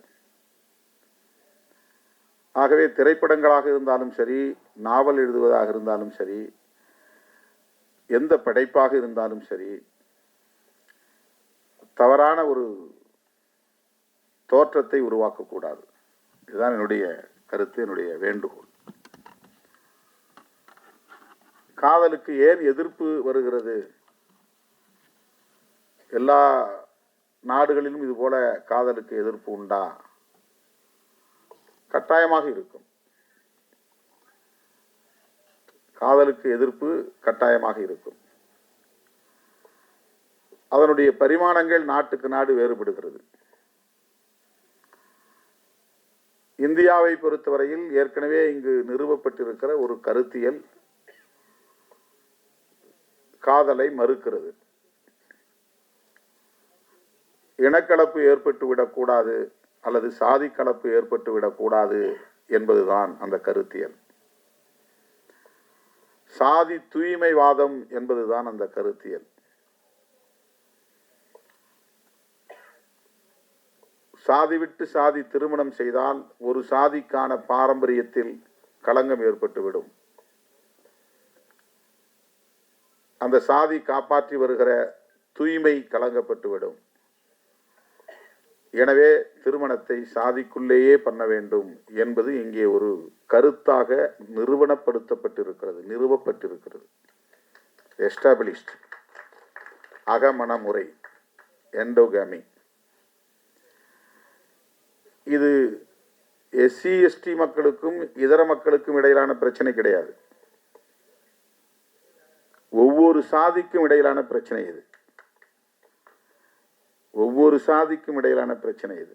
ஆகவே திரைப்படங்களாக இருந்தாலும் சரி, நாவல் எழுதுவதாக இருந்தாலும் சரி, எந்த படைப்பாக இருந்தாலும் சரி, தவறான ஒரு தோற்றத்தை உருவாக்கக்கூடாது. இதுதான் என்னுடைய கருத்து, என்னுடைய வேண்டுகோள். காதலுக்கு ஏன் எதிர்ப்பு வருகிறது? எல்லா நாடுகளிலும் இது போல காதலுக்கு எதிர்ப்பு உண்டா? கட்டாயமாக இருக்கும். காதலுக்கு எதிர்ப்பு கட்டாயமாக இருக்கும். அதனுடைய பரிமாணங்கள் நாட்டுக்கு நாடு வேறுபடுகிறது. இந்தியாவை பொறுத்தவரையில் ஏற்கனவே இங்கு நிறுவப்பட்டிருக்கிற ஒரு கருத்தியல் காதலை மறுக்கிறது. இனக்கலப்பு ஏற்பட்டு விடக்கூடாது அல்லது சாதி கலப்பு ஏற்பட்டு விடக்கூடாது என்பதுதான் அந்த கருத்தியல். சாதி தூய்மைவாதம் என்பதுதான் அந்த கருத்தியல். சாதி விட்டு சாதி திருமணம் செய்தால் ஒரு சாதிக்கான பாரம்பரியத்தில் களங்கம் ஏற்பட்டுவிடும். அந்த சாதி காப்பாற்றி வருகிற தூய்மை களங்கப்பட்டுவிடும். எனவே திருமணத்தை சாதிக்குள்ளேயே பண்ண வேண்டும் என்பது இங்கே ஒரு கருத்தாக நிறுவப்பட்டிருக்கிறது. எஸ்டாபிளிஷ்ட் அகமண முறை, எண்டோகாமி. இது எஸ்சி எஸ்டி மக்களுக்கும் இதர மக்களுக்கும் இடையிலான பிரச்சனை கிடையாது. ஒவ்வொரு சாதிக்கும் இடையிலான பிரச்சனை இது. ஒவ்வொரு சாதிக்கும் இடையிலான பிரச்சனை இது.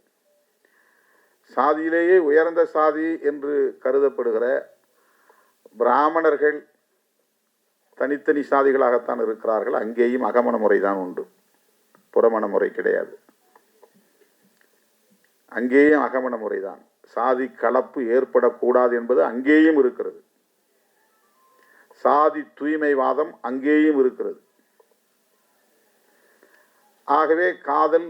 சாதியிலேயே உயர்ந்த சாதி என்று கருதப்படுகிற பிராமணர்கள் தனித்தனி சாதிகளாகத்தான் இருக்கிறார்கள். அங்கேயும் அகமண முறைதான் உண்டு, புறமண முறை கிடையாது. அங்கேயும் அகமண முறைதான். சாதி கலப்பு ஏற்படக்கூடாது என்பது அங்கேயும் இருக்கிறது. சாதி தூய்மைவாதம் அங்கேயும் இருக்கிறது. ஆகவே காதல்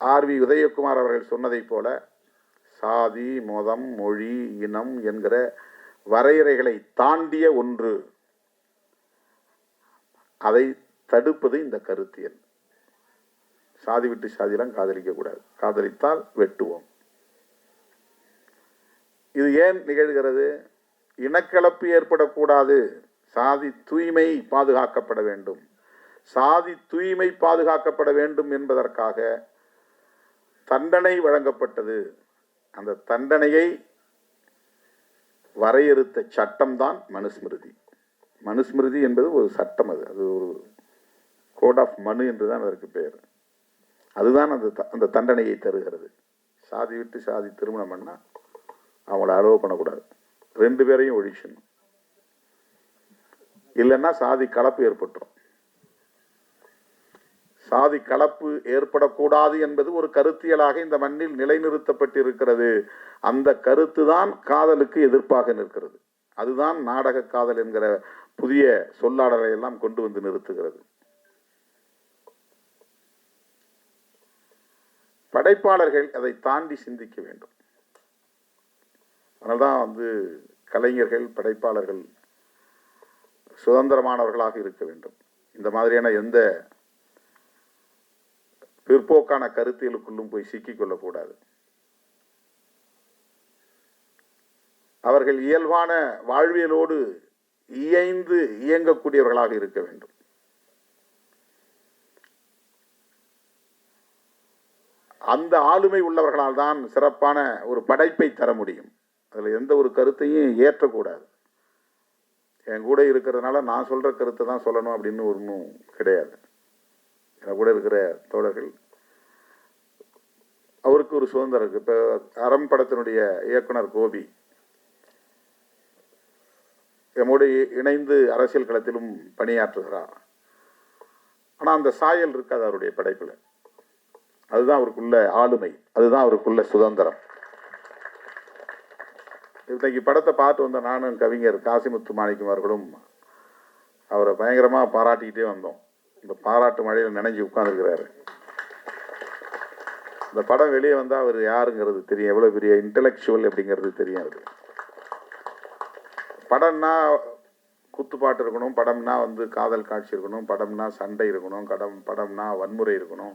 ஆர்.வி. உதயகுமார் அவர்கள் சொன்னதைப் போல சாதி, மதம், மொழி, இனம் என்கிற வரையறைகளை தாண்டிய ஒன்று. அதை தடுப்பது இந்த கருத்தியல். சாதி விட்டு சாதியெல்லாம் காதலிக்க கூடாது, காதலித்தால் வெட்டுவோம். இது ஏன் நிகழ்கிறது? இனக்கலப்பு ஏற்படக்கூடாது, சாதி தூய்மை பாதுகாக்கப்பட வேண்டும். சாதி தூய்மை பாதுகாக்கப்பட வேண்டும் என்பதற்காக தண்டனை வழங்கப்பட்டது. அந்த தண்டனையை வரையறுத்த சட்டம்தான் மனுஸ்மிருதி. மனுஸ்மிருதி என்பது ஒரு சட்டம். அது ஒரு கோட் ஆஃப் மனு என்றுதான் அதற்கு பெயர். அதுதான் அந்த தண்டனையை தருகிறது. சாதி விட்டு சாதி திருமணம் பண்ணா அவங்கள அலோவ் பண்ணக்கூடாது, 2 பேரையும் ஒழிச்சணும். இல்லைன்னா சாதி கலப்பு ஏற்பட்டுரும். சாதி கலப்பு ஏற்படக்கூடாது என்பது ஒரு கருத்தியலாக இந்த மண்ணில் நிலைநிறுத்தப்பட்டிருக்கிறது. அந்த கருத்து தான் காதலுக்கு எதிர்ப்பாக நிற்கிறது. அதுதான் நாடக காதல் என்கிற புதிய சொல்லாடலை எல்லாம் கொண்டு வந்து நிறுத்துகிறது. படைப்பாளர்கள் அதை தாண்டி சிந்திக்க வேண்டும். அதனால்தான் கலைஞர்கள், படைப்பாளர்கள் சுதந்திரமானவர்களாக இருக்க வேண்டும். இந்த மாதிரியான எந்த பிற்போக்கான கருத்தியலுக்குள்ளும் போய் சிக்கிக் கொள்ளக்கூடாது. அவர்கள் இயல்பான வாழ்வியலோடு இயைந்து இயங்கக்கூடியவர்களாக இருக்க வேண்டும். அந்த ஆளுமை உள்ளவர்களால் தான் சிறப்பான ஒரு படைப்பை தர முடியும். அதில் எந்த ஒரு கருத்தையும் ஏற்றக்கூடாது. என் கூட இருக்கிறதுனால நான் சொல்ற கருத்தை தான் சொல்லணும் அப்படின்னு ஒன்றும் கிடையாது. என் கூட இருக்கிற தோழர்கள் அவருக்கு ஒரு சுதந்திரம் இருக்கு. இப்போ அறம் படத்தினுடைய இயக்குனர் கோபி எம்மோடு இணைந்து அரசியல் களத்திலும் பணியாற்றுகிறார். ஆனால் அந்த சாயல் இருக்காது அவருடைய படைப்பில். அதுதான் அவருக்குள்ள ஆளுமை, அதுதான் அவருக்குள்ள சுதந்திரம். இன்னைக்கு படத்தை பார்த்து வந்த நானும் கவிஞர் காசிமுத்து மாணிக்கம் அவர்களும் அவரை பயங்கரமாக பாராட்டிக்கிட்டே வந்தோம். இந்த பாராட்டு மழையில் நினைஞ்சு உட்கார்ந்துருக்கிறாரு. இந்த படம் வெளியே வந்தால் அவர் யாருங்கிறது தெரியும், எவ்வளோ பெரிய இன்டலெக்சுவல் அப்படிங்கிறது தெரியும். அவரு படம்னா குத்துப்பாட்டு இருக்கணும், படம்னா காதல் காட்சி இருக்கணும், படம்னா சண்டை இருக்கணும், படம்னா வன்முறை இருக்கணும்,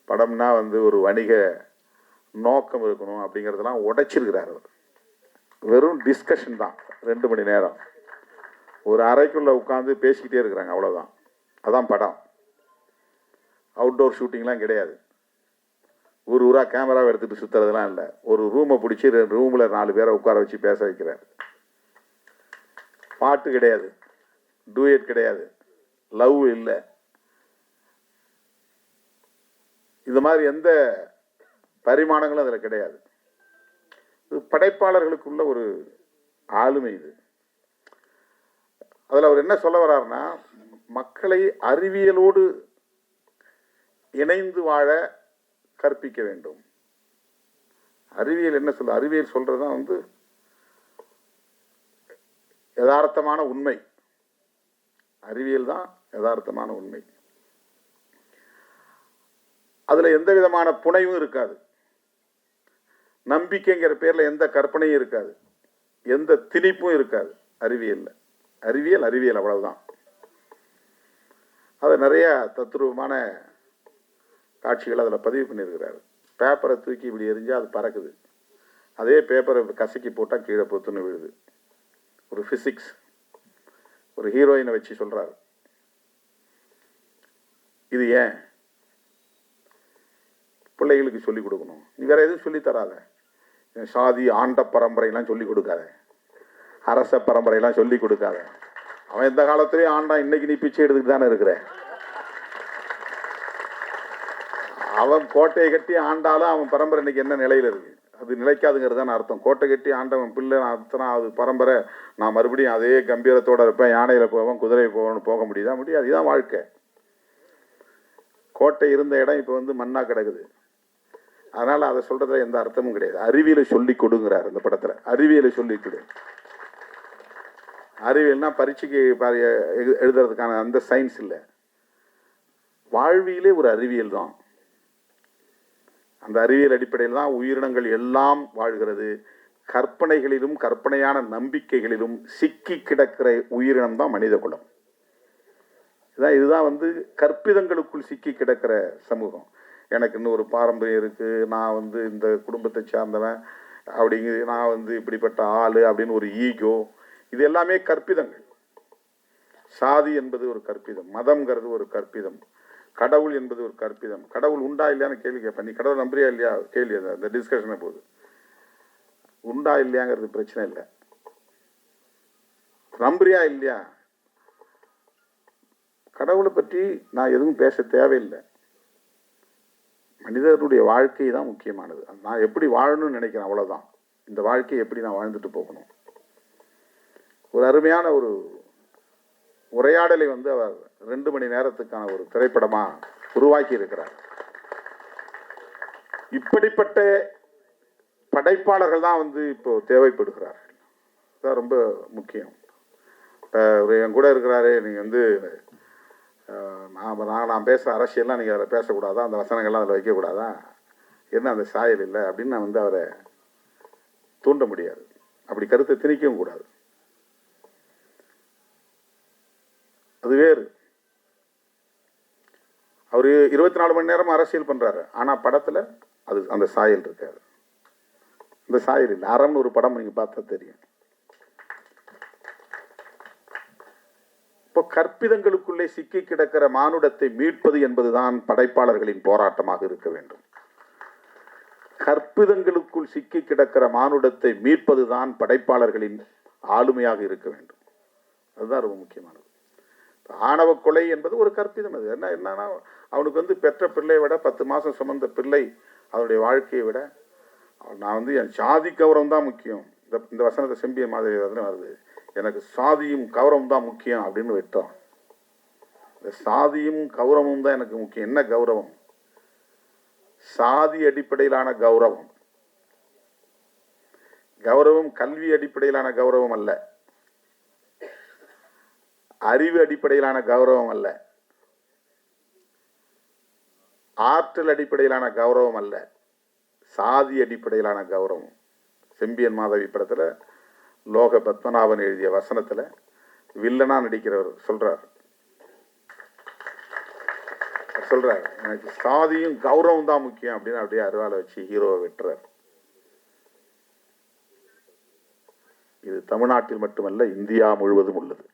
படம்னா ஒரு வணிக நோக்கம் இருக்கணும் அப்படிங்கிறதெல்லாம் உடைச்சிருக்கிறார் அவர். வெறும் டிஸ்கஷன் தான் 2 மணி நேரம். ஒரு அறைக்குள்ளே உட்காந்து பேசிக்கிட்டே இருக்கிறாங்க, அவ்வளோதான். அதான் படம். அவுட்டோர் ஷூட்டிங்லாம் கிடையாது. ஊராக கேமராவை எடுத்துகிட்டு சுற்றுறதுலாம் இல்லை. ஒரு ரூமை பிடிச்சி ரூமில் 4 பேரை உட்கார வச்சு பேச வைக்கிறார். பாட்டு கிடையாது, டூயட் கிடையாது, லவ் இல்லை. இது மாதிரி எந்த பரிமாணங்களும் அதில் கிடையாது. இது படைப்பாளர்களுக்குள்ள ஒரு ஆளுமை. இது அதில் அவர் என்ன சொல்ல வர்றாருன்னா, மக்களை அறிவியலோடு இணைந்து வாழ கற்பிக்க வேண்டும். அறிவியல் என்ன சொல்ல, அறிவியல் சொல்றதுதான் யதார்த்தமான உண்மை. அறிவியல் தான் யதார்த்தமான உண்மை. அதுல எந்த விதமான புனைவும் இருக்காது. நம்பிக்கைங்கிற பேர்ல எந்த கற்பனையும் இருக்காது, எந்த திணிப்பும் இருக்காது அறிவியல்ல. அறிவியல் அவ்வளவுதான். அது நிறைய தத்துரூபமான காட்சிகள் அதில் பதிவு பண்ணியிருக்கிறாரு. பேப்பரை தூக்கி இப்படி எரிஞ்சால் அது பறக்குது, அதே பேப்பரை கசக்கி போட்டால் கீழே பொத்துன்னு விழுது. ஒரு ஃபிசிக்ஸ். ஒரு ஹீரோயினை வச்சு சொல்கிறார், இது ஏன் பிள்ளைகளுக்கு சொல்லிக் கொடுக்கணும், நீ வேற எதுவும் சொல்லித் தராத, சாதி ஆண்ட பரம்பரையெல்லாம் சொல்லிக் கொடுக்காத, அரச பரம்பரையெல்லாம் சொல்லிக் கொடுக்காத. அவன் எந்த காலத்திலேயும் ஆண்டான், இன்னைக்கு நீ பிச்சை எடுத்துக்கிட்டு தானே இருக்கிற. அவன் கோட்டையை கட்டி ஆண்டாலும் அவன் பரம்பரை இன்னைக்கு என்ன நிலையில் இருக்கு, அது நிலைக்காதுங்கிறது தான் அர்த்தம். கோட்டை கட்டி ஆண்டவன் பிள்ளை அர்த்தம் அது பரம்பரை, நான் மறுபடியும் அதே கம்பீரத்தோட இருப்பேன், யானையில் போவேன், குதிரை போவேன்னு போக முடியுதா? முடியாது. இதுதான் வாழ்க்கை. கோட்டை இருந்த இடம் இப்போ மண்ணா கிடக்குது. அதனால அதை சொல்றதுல எந்த அர்த்தமும் கிடையாது. அறிவியலை சொல்லி கொடுங்கிறார் இந்த படத்துல. அறிவியலை சொல்லி கொடு. அறிவியல்னா பரீட்சைக்கு எழுதுறதுக்கான அந்த சயின்ஸ் இல்லை, வாழ்வியலே ஒரு அறிவியல் தான். அந்த அறிவியல் அடிப்படையில் தான் உயிரினங்கள் எல்லாம் வாழ்கிறது. கற்பனைகளிலும் கற்பனையான நம்பிக்கைகளிலும் சிக்கி கிடக்கிற உயிரினம் தான் மனித குலம். இதுதான் கற்பிதங்களுக்குள் சிக்கி கிடக்கிற சமூகம். எனக்கு இன்னும் ஒரு பாரம்பரியம் இருக்கு, நான் இந்த குடும்பத்தை சார்ந்தவன் அப்படிங்கு, நான் இப்படிப்பட்ட ஆளு அப்படின்னு ஒரு ஈகோ, இது எல்லாமே கற்பிதங்கள். சாதி என்பது ஒரு கற்பிதம், மதம்ங்கிறது ஒரு கற்பிதம், கடவுள் என்பது ஒரு கற்பிதம். கடவுள் உண்டா இல்லையான்னு கேள்வி கேட்பேன். நீ கடவுள் நம்புறியா இல்லையா கேள்வி. அந்த டிஸ்கஷனை போகுது. உண்டா இல்லையாங்கிறது பிரச்சனை இல்லை, நம்புறியா இல்லையா. கடவுளை பற்றி நான் எதுவும் பேச தேவையில்லை. மனிதனுடைய வாழ்க்கை தான் முக்கியமானது. நான் எப்படி வாழணும்னு நினைக்கிறேன், அவ்வளவுதான். இந்த வாழ்க்கையை எப்படி நான் வாழ்ந்துட்டு போகணும். ஒரு அருமையான ஒரு உரையாடலை அவர் 2 மணி நேரத்துக்கான ஒரு திரைப்படமா உருவாக்கி இருக்கிறார். இப்படிப்பட்ட படைப்பாளர்கள் தான் இப்போ தேவைப்படுகிறார்கள். அதுதான் ரொம்ப முக்கியம். என் கூட இருக்கிறாரு, நீங்க நான் பேசுகிற அரசியல்லாம் நீங்கள் அதில் பேசக்கூடாதா, அந்த வசனங்கள்லாம் அதில் வைக்கக்கூடாதா, என்ன அந்த சாயல் இல்லை அப்படின்னு நான் அவரை தூண்ட முடியாது. அப்படி கருத்தை திணிக்கவும் கூடாது. அது வேறு. அவர் 24 மணி நேரம் அரசியல் பண்றாரு, ஆனா படத்துல அது அந்த சாயல் இருக்காரு. அந்த சாயல் இல்லை. அறம்னு ஒரு படம் நீங்க பார்த்தா தெரியும். இப்போ கற்பிதங்களுக்குள்ளே சிக்கி கிடக்கிற மானுடத்தை மீட்பது என்பதுதான் படைப்பாளர்களின் போராட்டமாக இருக்க வேண்டும். கற்பிதங்களுக்குள் சிக்கி கிடக்கிற மானுடத்தை மீட்பதுதான் படைப்பாளர்களின் ஆளுமையாக இருக்க வேண்டும். அதுதான் ரொம்ப முக்கியமானது. ஆணவ கொலை என்பது ஒரு கற்பிதம். அது என்னன்னா, அவனுக்கு பெற்ற பிள்ளையை விட 10 மாசம் சுமந்த பிள்ளை அவனுடைய வாழ்க்கையை விட நான் என் சாதி கௌரவம் தான் முக்கியம். இந்த வசனத்தை செம்பியன் மாதிரி வருது, எனக்கு சாதியும் கௌரவம் தான் முக்கியம் அப்படின்னு விட்டோம். இந்த சாதியும் கௌரவமும் தான் எனக்கு முக்கியம். என்ன கௌரவம்? சாதி அடிப்படையிலான கௌரவம். கௌரவம் கல்வி அடிப்படையிலான கௌரவம் அல்ல, அறிவு அடிப்படையிலான கௌரவம் அல்ல, ஆற்றல் அடிப்படையிலான கௌரவம் அல்ல, சாதி அடிப்படையிலான கௌரவம். செம்பியன் மாதவி படத்துல லோக பத்மநாபன் எழுதிய வசனத்துல வில்லனா நடிக்கிறவர் சொல்றார், எனக்கு சாதியும் கௌரவம் தான் முக்கியம் அப்படின்னு அப்படியே அருவாலை வச்சு ஹீரோவை வெட்டுறார். தமிழ்நாட்டில் மட்டுமல்ல, இந்தியா முழுவதும் உள்ளது.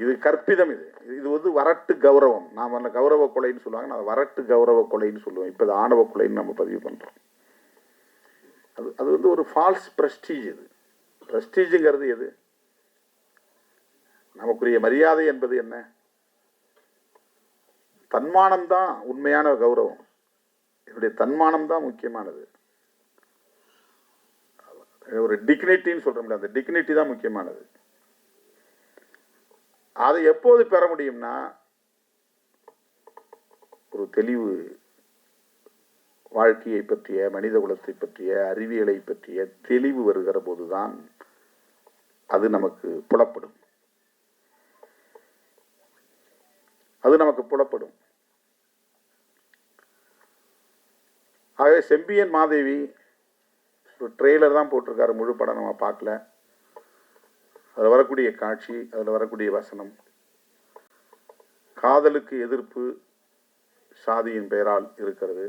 இது கற்பிதம். இது வந்து வரட்டு கௌரவம். நாம் அந்த கௌரவ கொலைன்னு சொல்லுவாங்க, நான் வரட்டு கௌரவ கொலைன்னு சொல்லுவேன். இப்போ இது ஆணவ கொலைன்னு நம்ம பதிவு பண்ணுறோம். அது வந்து ஒரு ஃபால்ஸ் பிரஸ்டீஜ். இது பிரஸ்டீஜுங்கிறது எது? நமக்குரிய மரியாதை என்பது என்ன? தன்மானம் தான் உண்மையான கௌரவம். என்னுடைய தன்மானம் தான் முக்கியமானது. ஒரு டிக்னிட்டின்னு சொல்றோம்ல, அந்த டிக்னிட்டி தான் முக்கியமானது. அதை எப்போது பெற முடியும்னா, ஒரு தெளிவு வாழ்க்கையை பற்றிய, மனித குலத்தை பற்றிய, அறிவியலை பற்றிய தெளிவு வருகிற போதுதான் அது நமக்கு புலப்படும். ஆகவே செம்பியன் மாதேவி ஒரு ட்ரெய்லர் தான் போட்டிருக்காரு, முழு படம் நம்ம பார்க்கல. அதில் வரக்கூடிய காட்சி, அதில் வரக்கூடிய வசனம், காதலுக்கு எதிர்ப்பு சாதியின் பெயரால் இருக்கிறது.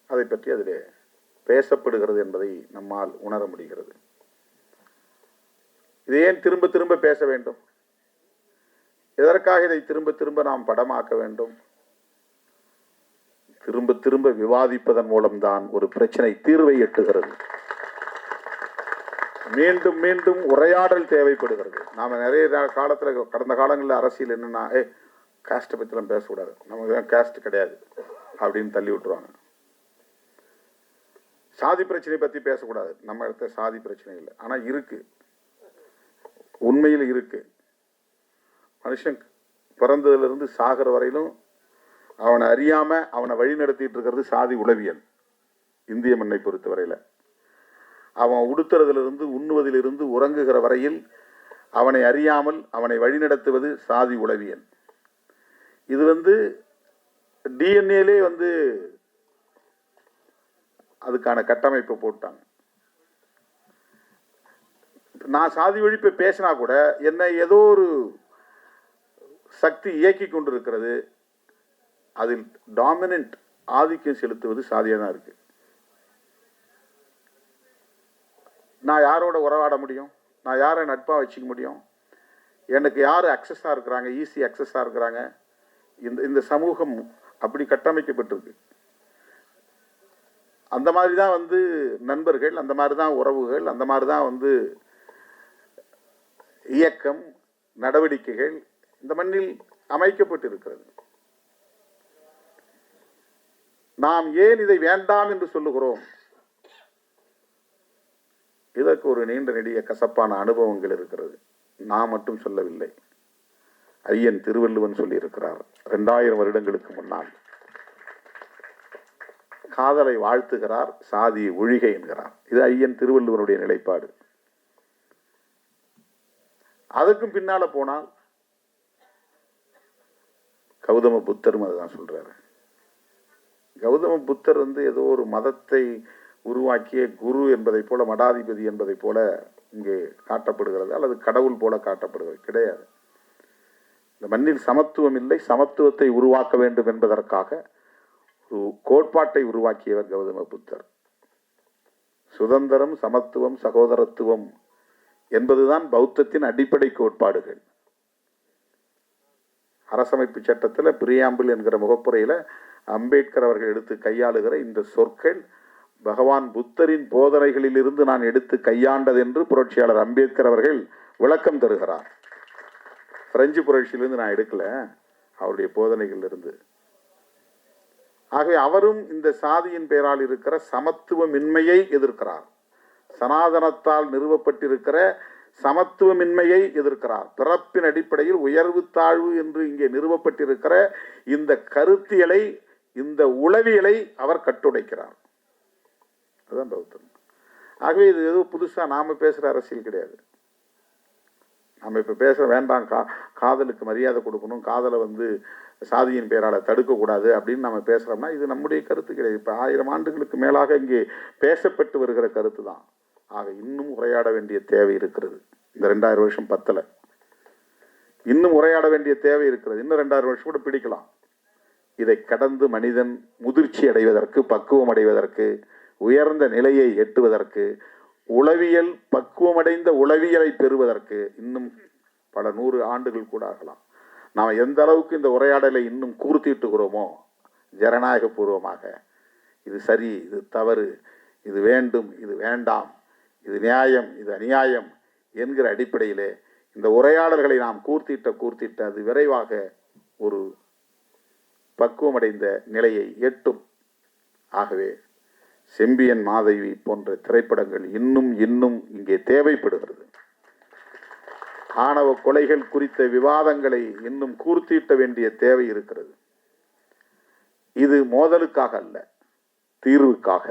அதை பற்றி அதில் பேசப்படுகிறது என்பதை நம்மால் உணர முடிகிறது. இதை ஏன் திரும்ப திரும்ப பேச வேண்டும்? எதற்காக இதை திரும்ப திரும்ப நாம் படமாக்க வேண்டும்? திரும்ப திரும்ப விவாதிப்பதன் மூலம்தான் ஒரு பிரச்சனை தீர்வை எட்டுகிறது. மீண்டும் மீண்டும் உரையாடல் தேவைப்படுகிறது. நாம நிறைய காலத்தில், கடந்த காலங்களில் அரசியல் என்னன்னா, காஸ்ட்டை பற்றிலாம் பேசக்கூடாது, நமக்கு காஸ்ட் கிடையாது அப்படின்னு தள்ளி விட்டுருவாங்க. சாதி பிரச்சனை பற்றி பேசக்கூடாது, நம்ம இடத்த சாதி பிரச்சனை இல்லை. ஆனால் இருக்கு, உண்மையில் இருக்கு. மனுஷன் பிறந்ததிலிருந்து சாகிற வரையிலும் அவனை அறியாம அவனை வழி நடத்திட்டு இருக்கிறது சாதி உளவியல். இந்திய மண்ணை பொறுத்தவரையில அவன் உடுத்துறதிலிருந்து, உண்ணுவதிலிருந்து, உறங்குகிற வரையில் அவனை அறியாமல் அவனை வழிநடத்துவது சாதி உளவியல். இது வந்து டிஎன்ஏலே வந்து அதுக்கான கட்டமைப்பை போட்டாங்க. நான் சாதி ஒழிப்பை பேசினா கூட என்ன ஏதோ ஒரு சக்தி இயக்கி கொண்டிருக்கிறது. அதில் டாமினன்ட் ஆதிக்கம் செலுத்துவது சாதியாக தான் இருக்கு. நான் யாரோட உறவாட முடியும்? நான் யாரை நட்பாக வச்சுக்க முடியும்? எனக்கு யார் அக்சஸாக இருக்கிறாங்க, ஈஸி அக்சஸாக இருக்கிறாங்க? இந்த சமூகம் அப்படி கட்டமைக்கப்பட்டிருக்கு. அந்த மாதிரி தான் வந்து நண்பர்கள், அந்த மாதிரி தான் உறவுகள், அந்த மாதிரி தான் வந்து இயக்கம், நடவடிக்கைகள் இந்த மண்ணில் அமைக்கப்பட்டிருக்கிறது. நாம் ஏன் இதை வேண்டாம் என்று சொல்லுகிறோம்? இதற்கு ஒரு நீண்ட நெடிய கசப்பான அனுபவங்கள் இருக்கிறது. நான் மட்டும் சொல்லவில்லை, ஐயன் திருவள்ளுவன் சொல்லியிருக்கிறார் 2000 வருடங்களுக்கு முன்னால். காதலை வாழ்த்துகிறார், சாதி ஒழிக என்கிறார். இது ஐயன் திருவள்ளுவனுடைய நிலைப்பாடு. அதுக்கும் பின்னால போனால் கௌதம புத்தரும் அதுதான் சொல்றாரு. கௌதம புத்தர் வந்து ஏதோ ஒரு மதத்தை உருவாக்கிய குரு என்பதை போல, மடாதிபதி என்பதை போல இங்கே காட்டப்படுகிறது, அல்லது கடவுள் போல காட்டப்படுகிறது. கிடையாது. இந்த மண்ணில் சமத்துவம் இல்லை, சமத்துவத்தை உருவாக்க வேண்டும் என்பதற்காக ஒரு கோட்பாட்டை உருவாக்கியவர் கௌதம புத்தர். சுதந்திரம், சமத்துவம், சகோதரத்துவம் என்பதுதான் பௌத்தத்தின் அடிப்படை கோட்பாடுகள். அரசமைப்பு சட்டத்தில் பிரியாம்பிள் என்கிற முகப்புரையில் அம்பேத்கர் அவர்கள் எடுத்து கையாளுகிற இந்த சொற்கள் பகவான் புத்தரின் போதனைகளில் இருந்து நான் எடுத்து கையாண்டது என்று புரட்சியாளர் அம்பேத்கர் அவர்கள் விளக்கம் தருகிறார். பிரெஞ்சு புரட்சியிலிருந்து நான் எடுக்கல, அவருடைய போதனைகள் இருந்து. ஆகவே அவரும் இந்த சாதியின் பெயரால் இருக்கிற சமத்துவமின்மையை எதிர்க்கிறார். சனாதனத்தால் நிறுவப்பட்டிருக்கிற சமத்துவமின்மையை எதிர்க்கிறார். பிறப்பின் அடிப்படையில் உயர்வு தாழ்வு என்று இங்கே நிறுவப்பட்டிருக்கிற இந்த கருத்தியலை, இந்த உளவியலை அவர் கட்டுடைக்கிறார். அதுதான் பௌத்தம். ஆகவே இது ஏதோ புதுசா நாம பேசுற அரசியல் கிடையாது. நம்ம இப்ப பேச வேண்டாம், காதலுக்கு மரியாதை கொடுக்கணும், காதலை வந்து சாதியின் பெயரால தடுக்கக்கூடாது அப்படின்னு நம்ம பேசுறோம்னா இது நம்முடைய கருத்து கிடையாது. இப்ப 1000 ஆண்டுகளுக்கு மேலாக இங்கே பேசப்பட்டு வருகிற கருத்து தான். ஆக இன்னும் உரையாட வேண்டிய தேவை இருக்கிறது. இந்த 2000 வருஷம் பத்தல, இன்னும் உரையாட வேண்டிய தேவை இருக்கிறது. இன்னும் 2000 வருஷம் கூட பிடிக்கலாம். இதை கடந்து மனிதன் முதிர்ச்சி அடைவதற்கு, பக்குவம் அடைவதற்கு, உயர்ந்த நிலையை எட்டுவதற்கு உளவியல் பக்குவமடைந்த உளவியலை பெறுவதற்கு இன்னும் பல 100 ஆண்டுகள் கூட ஆகலாம். நாம் எந்த அளவுக்கு இந்த உரையாடலை இன்னும் கூர்த்திட்டுகிறோமோ ஜனநாயக பூர்வமாக, இது சரி, இது தவறு, இது வேண்டும், இது வேண்டாம், இது நியாயம், இது அநியாயம் என்கிற அடிப்படையிலே இந்த உரையாடல்களை நாம் கூர்த்திட்ட அது விரைவாக ஒரு பக்குவமடைந்த நிலையை எட்டும். ஆகவே செம்பியன் மாதவி போன்ற திரைப்படங்கள் இன்னும் இங்கே தேவைப்படுகிறது. ஆணவ கொலைகள் குறித்த விவாதங்களை இன்னும் கூர்த்திட்ட வேண்டிய தேவை இருக்கிறது. இது மோதலுக்காக அல்ல, தீர்வுக்காக.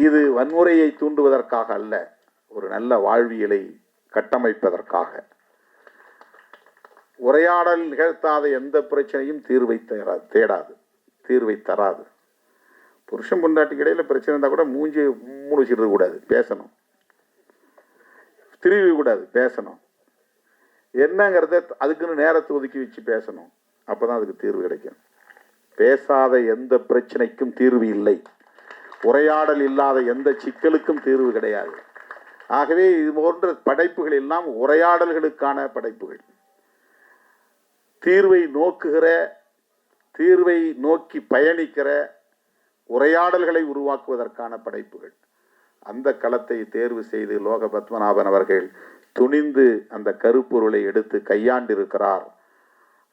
இது வன்முறையை தூண்டுவதற்காக அல்ல, ஒரு நல்ல வாழ்வியலை கட்டமைப்பதற்காக. உரையாடல் நிகழ்த்தாத எந்த பிரச்சனையும் தீர்வை தராது. புருஷன் பொண்டாட்டிக்கு இடையில பிரச்சனை இருந்தால் கூட மூஞ்சி வச்சிட்டு கூடாது, பேசணும். திருவி கூடாது, பேசணும். என்னங்கிறத அதுக்குன்னு நேரத்தை ஒதுக்கி வச்சு பேசணும். அப்பதான் அதுக்கு தீர்வு கிடைக்கும். பேசாத எந்த பிரச்சனைக்கும் தீர்வு இல்லை. உரையாடல் இல்லாத எந்த சிக்கலுக்கும் தீர்வு கிடையாது. ஆகவே இது போன்ற படைப்புகள் எல்லாம் உரையாடல்களுக்கான படைப்புகள். தீர்வை நோக்கி பயணிக்கிற உரையாடல்களை உருவாக்குவதற்கான படைப்புகள். அந்த களத்தை தேர்வு செய்து லோக பத்மநாபன் அவர்கள் துணிந்து அந்த கருப்பொருளை எடுத்து கையாண்டிருக்கிறார்.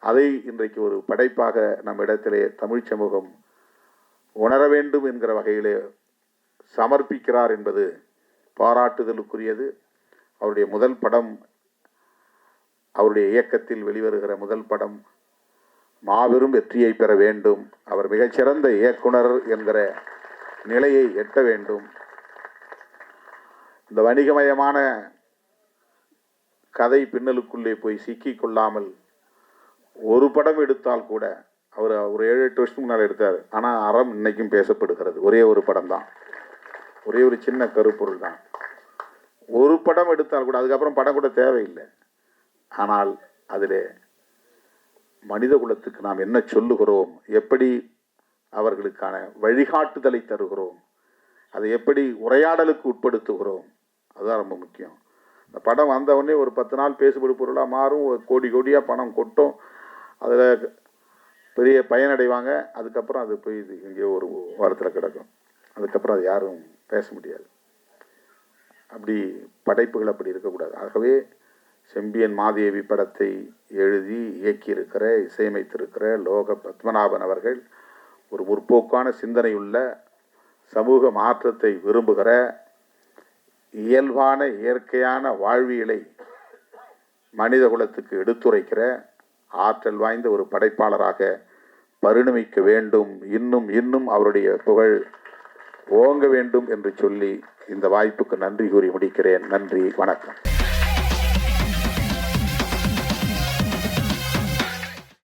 அதை இன்றைக்கு ஒரு படைப்பாக நம் இடத்திலே தமிழ் சமூகம் உணர வேண்டும் என்கிற வகையிலே சமர்ப்பிக்கிறார் என்பது பாராட்டுதலுக்குரியது. அவருடைய முதல் படம், அவருடைய இயக்கத்தில் வெளிவருகிற முதல் படம் மாபெரும் வெற்றியை பெற வேண்டும். அவர் மிகச்சிறந்த இயக்குனர் என்கிற நிலையை எட்ட வேண்டும். இந்த வணிகமயமான கதை பின்னலுக்குள்ளே போய் சிக்கிக் கொள்ளாமல் ஒரு படம் எடுத்தால் கூட, அவர் ஒரு 7-8 வருஷத்துக்கு முன்னால் எடுத்தார். ஆனால் அறம் இன்னைக்கும் பேசப்படுகிறது. ஒரே ஒரு படம் தான், ஒரே ஒரு சின்ன கருப்பொருள் தான். ஒரு படம் எடுத்தால் கூட, அதுக்கப்புறம் படம் கூட தேவையில்லை. ஆனால் அதில் மனித குலத்துக்கு நாம் என்ன சொல்லுகிறோம், எப்படி அவர்களுக்கான வழிகாட்டுதலை தருகிறோம், அதை எப்படி உரையாடலுக்கு உட்படுத்துகிறோம், அதுதான் ரொம்ப முக்கியம். இந்த படம் வந்தவொடனே ஒரு 10 நாள் பேசுபடு பொருளாக மாறும், கோடியாக பணம் கொட்டும், அதில் பெரிய பயனடைவாங்க. அதுக்கப்புறம் அது போய் இது எங்கேயோ ஒரு வாரத்தில் கிடக்கும். அதுக்கப்புறம் அது யாரும் பேச முடியாது. அப்படி படைப்புகள் அப்படி இருக்கக்கூடாது. ஆகவே செம்பியன் மாதேவி படத்தை எழுதி இயக்கியிருக்கிற, இசையமைத்திருக்கிற லோக பத்மநாபன் அவர்கள் ஒரு முற்போக்கான சிந்தனையுள்ள, சமூக மாற்றத்தை விரும்புகிற, இயல்பான இயற்கையான வாழ்வியலை மனித குலத்துக்கு எடுத்துரைக்கிற ஆற்றல் வாய்ந்த ஒரு படைப்பாளராக பரிணமிக்க வேண்டும். இன்னும் அவருடைய புகழ் ஓங்க வேண்டும் என்று சொல்லி இந்த வாய்ப்புக்கு நன்றி கூறி முடிக்கிறேன். நன்றி, வணக்கம்.